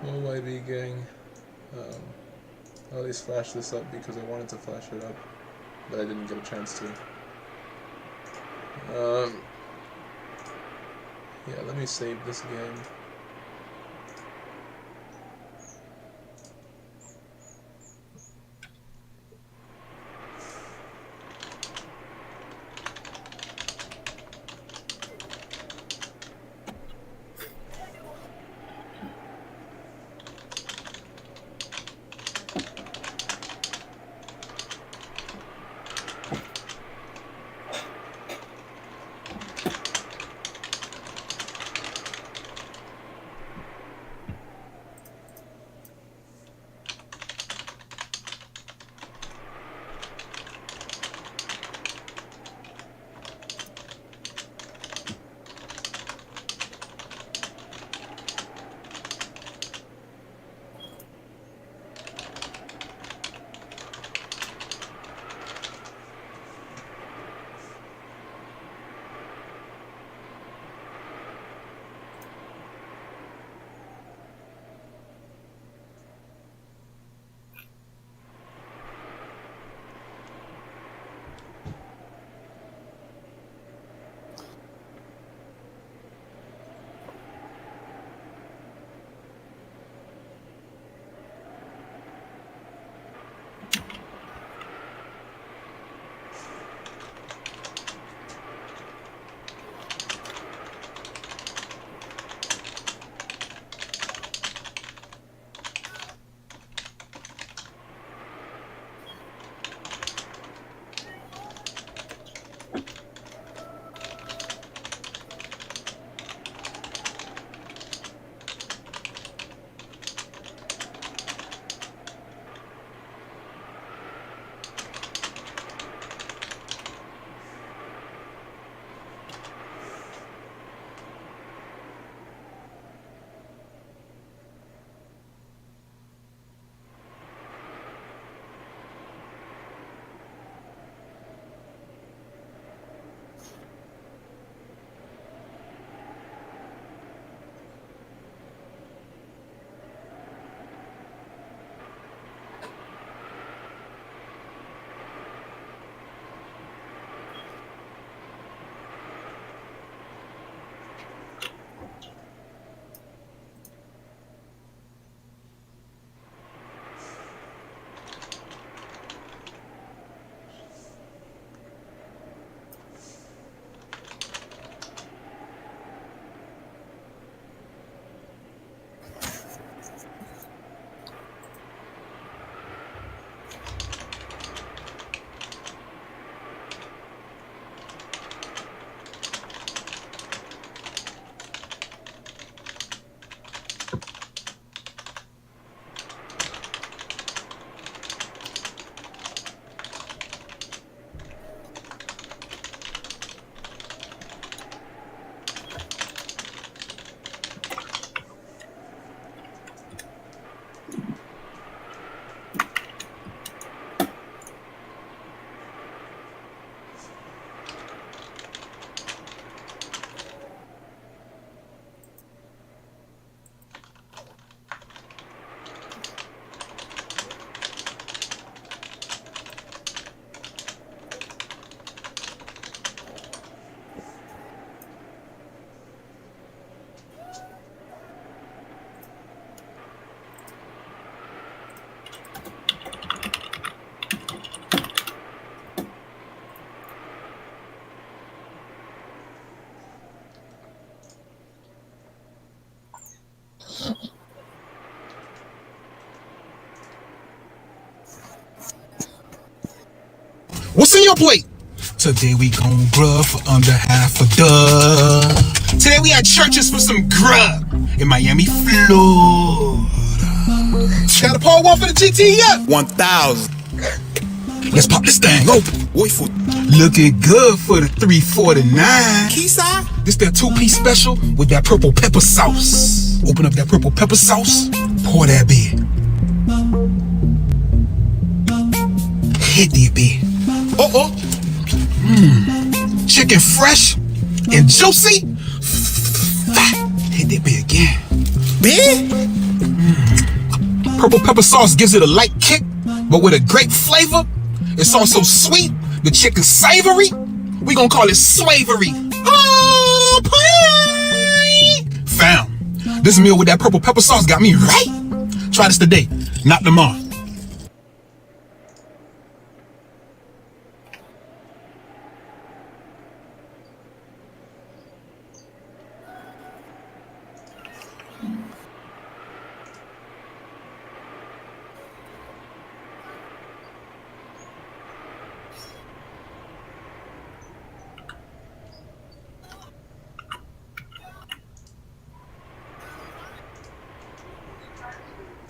Oh, YB gang. I'll at least flash this up because I wanted to flash it up, but I didn't get a chance to. Yeah, let me save this game. What's in your plate? Today we gon' grub for under half a dub. Today we at churches for some grub in Miami, Florida. Got a pour one for the GT yet? 1,000. Let's pop this thing open. Wait for looking good for the 349. Keyside? This that 2-piece special with that purple pepper sauce. Open up that purple pepper sauce. Pour that bit. Hit the bit. Chicken fresh and juicy. Hit that bit again. Big? Purple pepper sauce gives it a light kick, but with a great flavor. It's also sweet. The chicken's savory. We gonna call it swavery. Oh, pie! Fam, this meal with that purple pepper sauce got me right. Try this today, not tomorrow.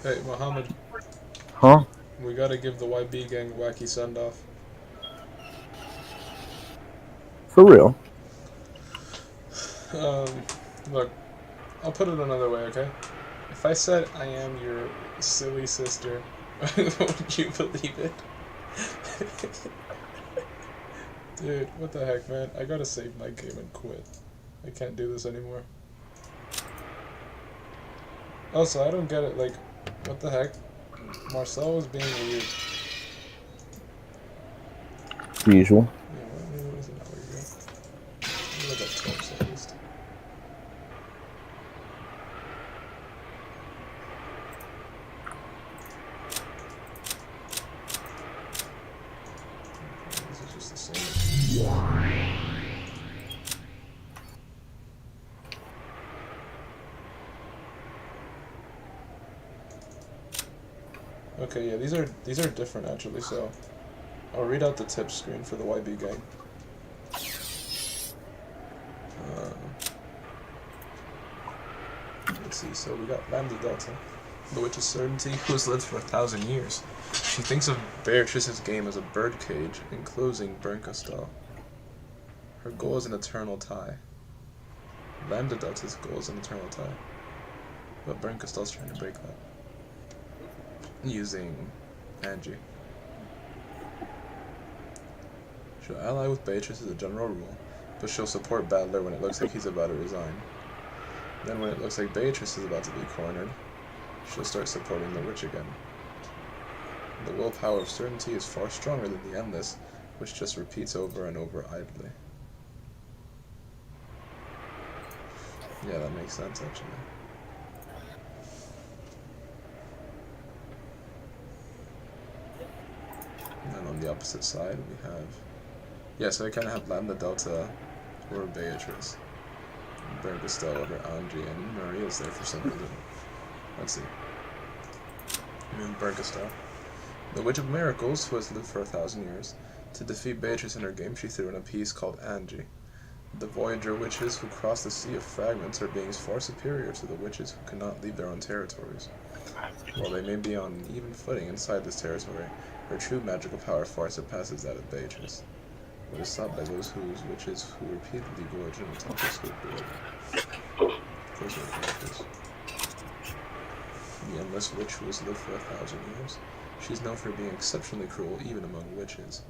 Hey, Mohammed. Huh? We gotta give the YB gang a wacky send-off. For real? Look, I'll put it another way, okay? If I said I am your silly sister, would you believe it? Dude, what the heck, man? I gotta save my game and quit. I can't do this anymore. Also, I don't get it, like, what the heck? Marcel was being weird. The usual. Yeah, what is it now? Where you go? Look at 12 seconds. This is just the same. Okay, yeah, these are different actually, so I'll read out the tip screen for the YB gang. Let's see, so we got Lambda Delta, the witch's certainty, who has lived for 1,000 years. She thinks of Beatrice's game as a birdcage enclosing Bernkastel. Her goal is an eternal tie. Lambda Delta's goal is an eternal tie. But Bernkastel's trying to break that. Using Angie. She'll ally with Beatrice as a general rule, but she'll support Battler when it looks like he's about to resign. Then when it looks like Beatrice is about to be cornered, she'll start supporting the witch again. The willpower of certainty is far stronger than the endless, which just repeats over and over idly. Yeah, that makes sense actually. And then on the opposite side we have... Yeah, so I kind of have Lambda Delta over Beatrice. Bernkastel over Angie, and Maria's there for some reason. Let's see. Bernkastel. The Witch of Miracles, who has lived for 1,000 years. To defeat Beatrice in her game, she threw in a piece called Angie. The Voyager witches who cross the Sea of Fragments are beings far superior to the witches who cannot leave their own territories. While they may be on an even footing inside this territory, her true magical power far surpasses that of Beatrice. What is sought by those witches who repeatedly voyage in the telescope below. Those are characters. The Endless Witch who has lived for 1,000 years. She is known for being exceptionally cruel even among witches.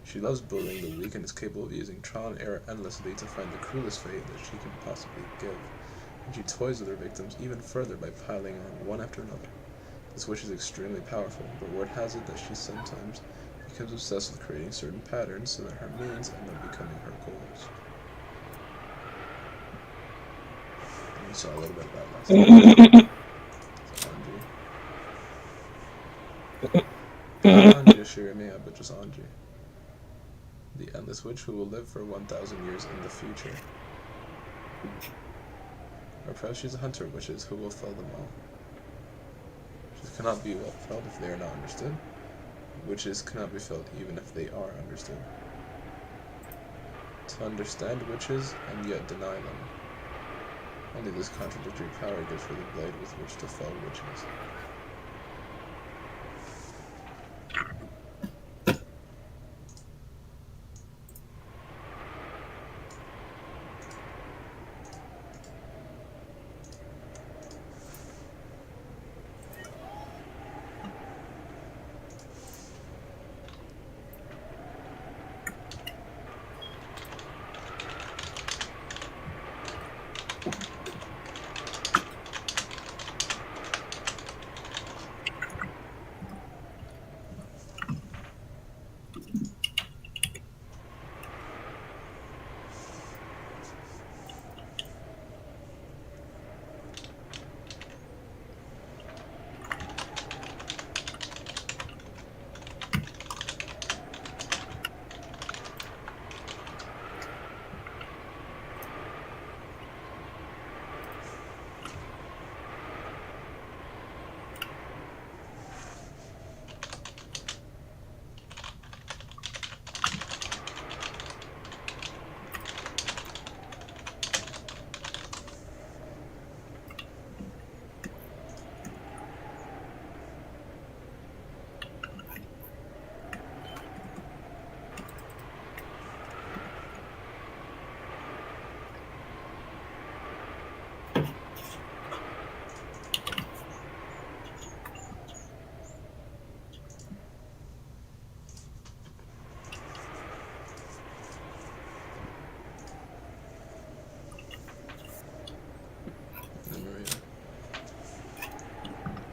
She loves bullying the weak and is capable of using trial and error endlessly to find the cruelest fate that she can possibly give. And she toys with her victims even further by piling on one after another. This witch is extremely powerful, but word has it that she sometimes becomes obsessed with creating certain patterns so that her means end up becoming her goals. And we saw a little bit of that last time. Angie Shirimiya, but just Angie. The Endless Witch who will live for 1,000 years in the future. Or perhaps she's a hunter of witches who will fell them all. She cannot be well felled if they are not understood. witches cannot be felt even if they are understood. To understand witches and yet deny them. Only this contradictory power gives her the blade with which to fell witches.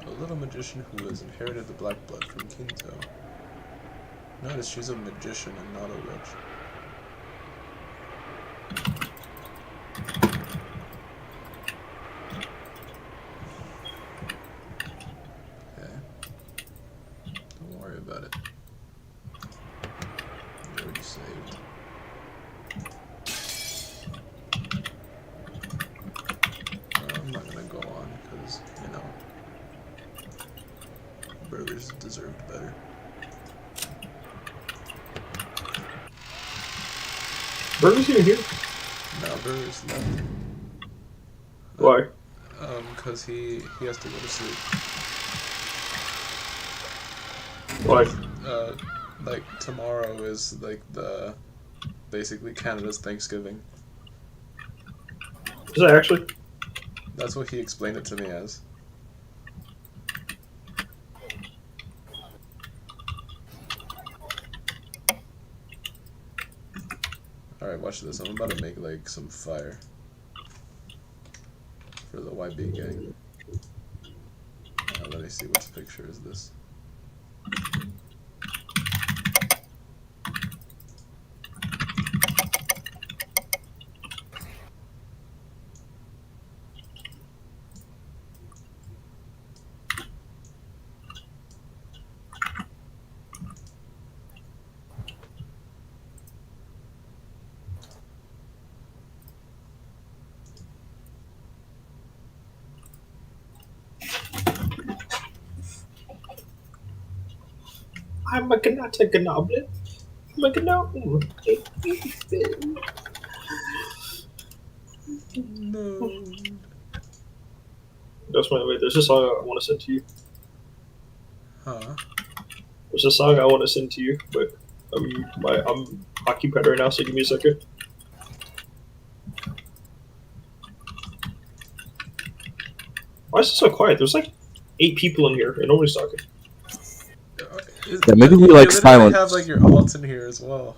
A little magician who has inherited the black blood from Kinto. Notice she's a magician and not a witch. Okay. Don't worry about it. You already saved. I'm not gonna go on because, you know, burgers deserved better. Burger's even here? No, burgers left. Why? Cause he has to go to sleep. Why? Like tomorrow is like basically Canada's Thanksgiving. Is that actually? That's what he explained it to me as. Alright, watch this. I'm about to make like some fire for the YB gang. Let me see which picture is this. I'm a goblin. I'm a goblin. No. That's my way. There's a song I want to send to you. Huh? There's a song I want to send to you, but I'm occupied right now, so give me a second. Why is it so quiet? There's like 8 people in here, and nobody's talking. Yeah, maybe we like silence. You have like your alts in here as well.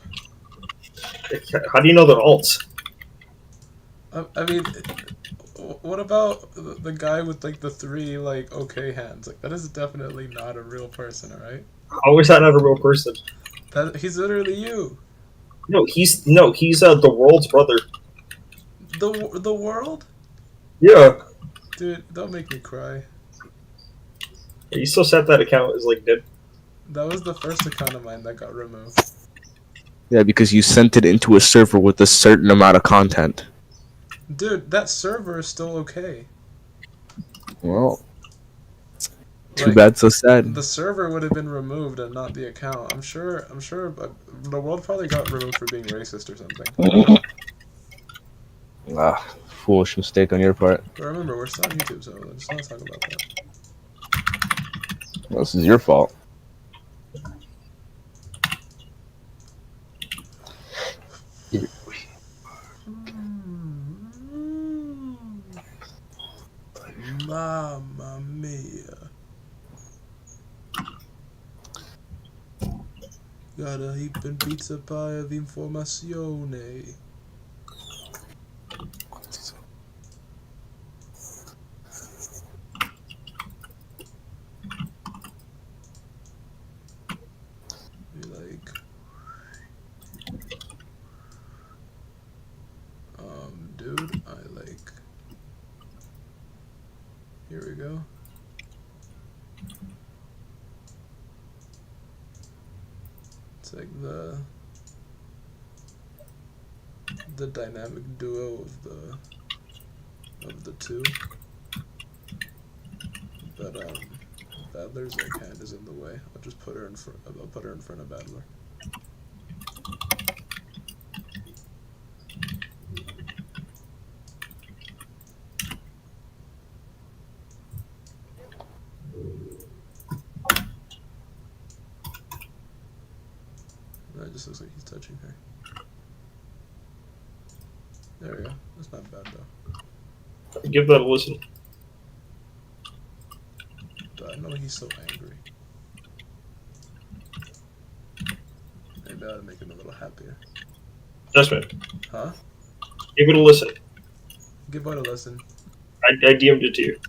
How do you know they're alts? I mean, what about the guy with like the 3 like okay hands? Like that is definitely not a real person, alright? How is that not a real person? He's literally you. No, he's the world's brother. The world? Yeah. Dude, don't make me cry. Are you so sad that account is like dead? That was the first account of mine that got removed. Yeah, because you sent it into a server with a certain amount of content. Dude, that server is still okay. Well, Too bad, so sad. The server would have been removed and not the account. I'm sure. The world probably got removed for being racist or something. Foolish mistake on your part. But remember, we're still on YouTube, so let's not talk about that. Well, this is your fault. Mamma mia. Got a heaping pizza pie of informazione. Be like, dude, I like. Here we go. It's like the dynamic duo of the two. But Badler's like hand is in the way. I'll just put her in front. I'll put her in front of Badler. It just looks like he's touching her. There we go. That's not bad though. Give that a listen. I know he's so angry. Maybe I ought to make him a little happier. Desmond. Huh? Give it a listen. Give what a listen. I DM'd it to you.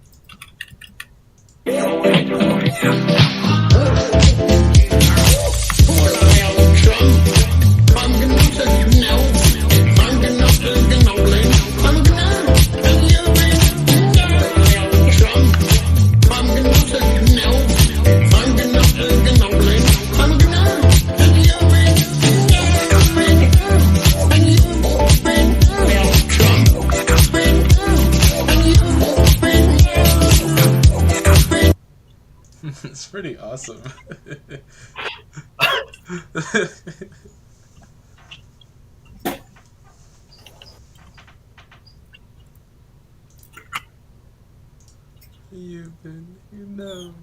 It's pretty awesome. You've been numbed.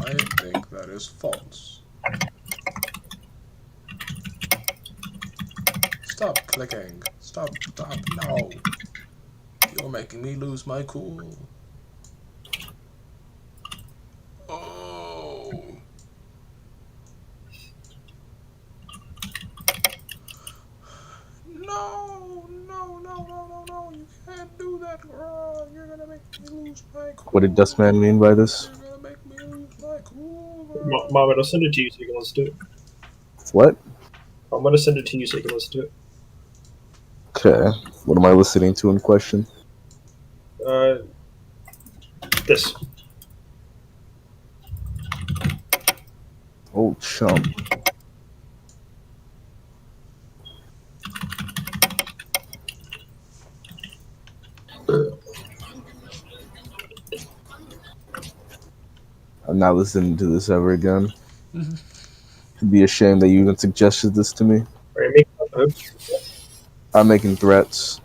I think that is false. Stop clicking. Stop, no. You're making me lose my cool. Oh. No, you can't do that, girl. You're gonna make me lose my cool. What did Dustman mean by this? You're gonna make me lose my cool. Mom, I'll send it to you so you can listen to it. What? I'm gonna send it to you so you can listen to it. Okay. What am I listening to in question? This. Oh, chump. I'm not listening to this ever again. It'd be a shame that you even suggested this to me. Are you making I'm making threats.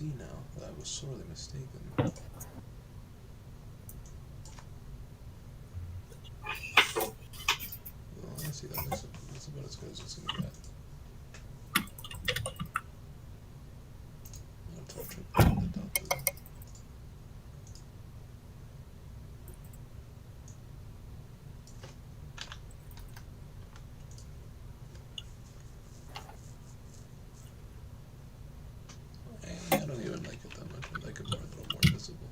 see now that I was sorely mistaken. Well, honestly, that's about as good as it's gonna get. I'm gonna trip the doctor. I don't even like it that much. I like it more a little more visible.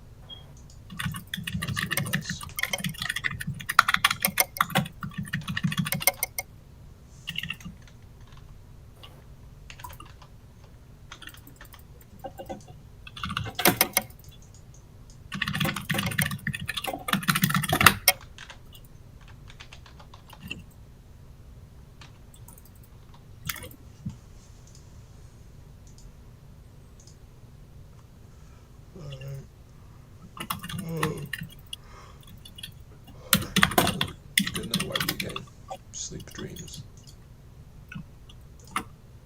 That's a little less. Good night, YBK. Sleep dreams.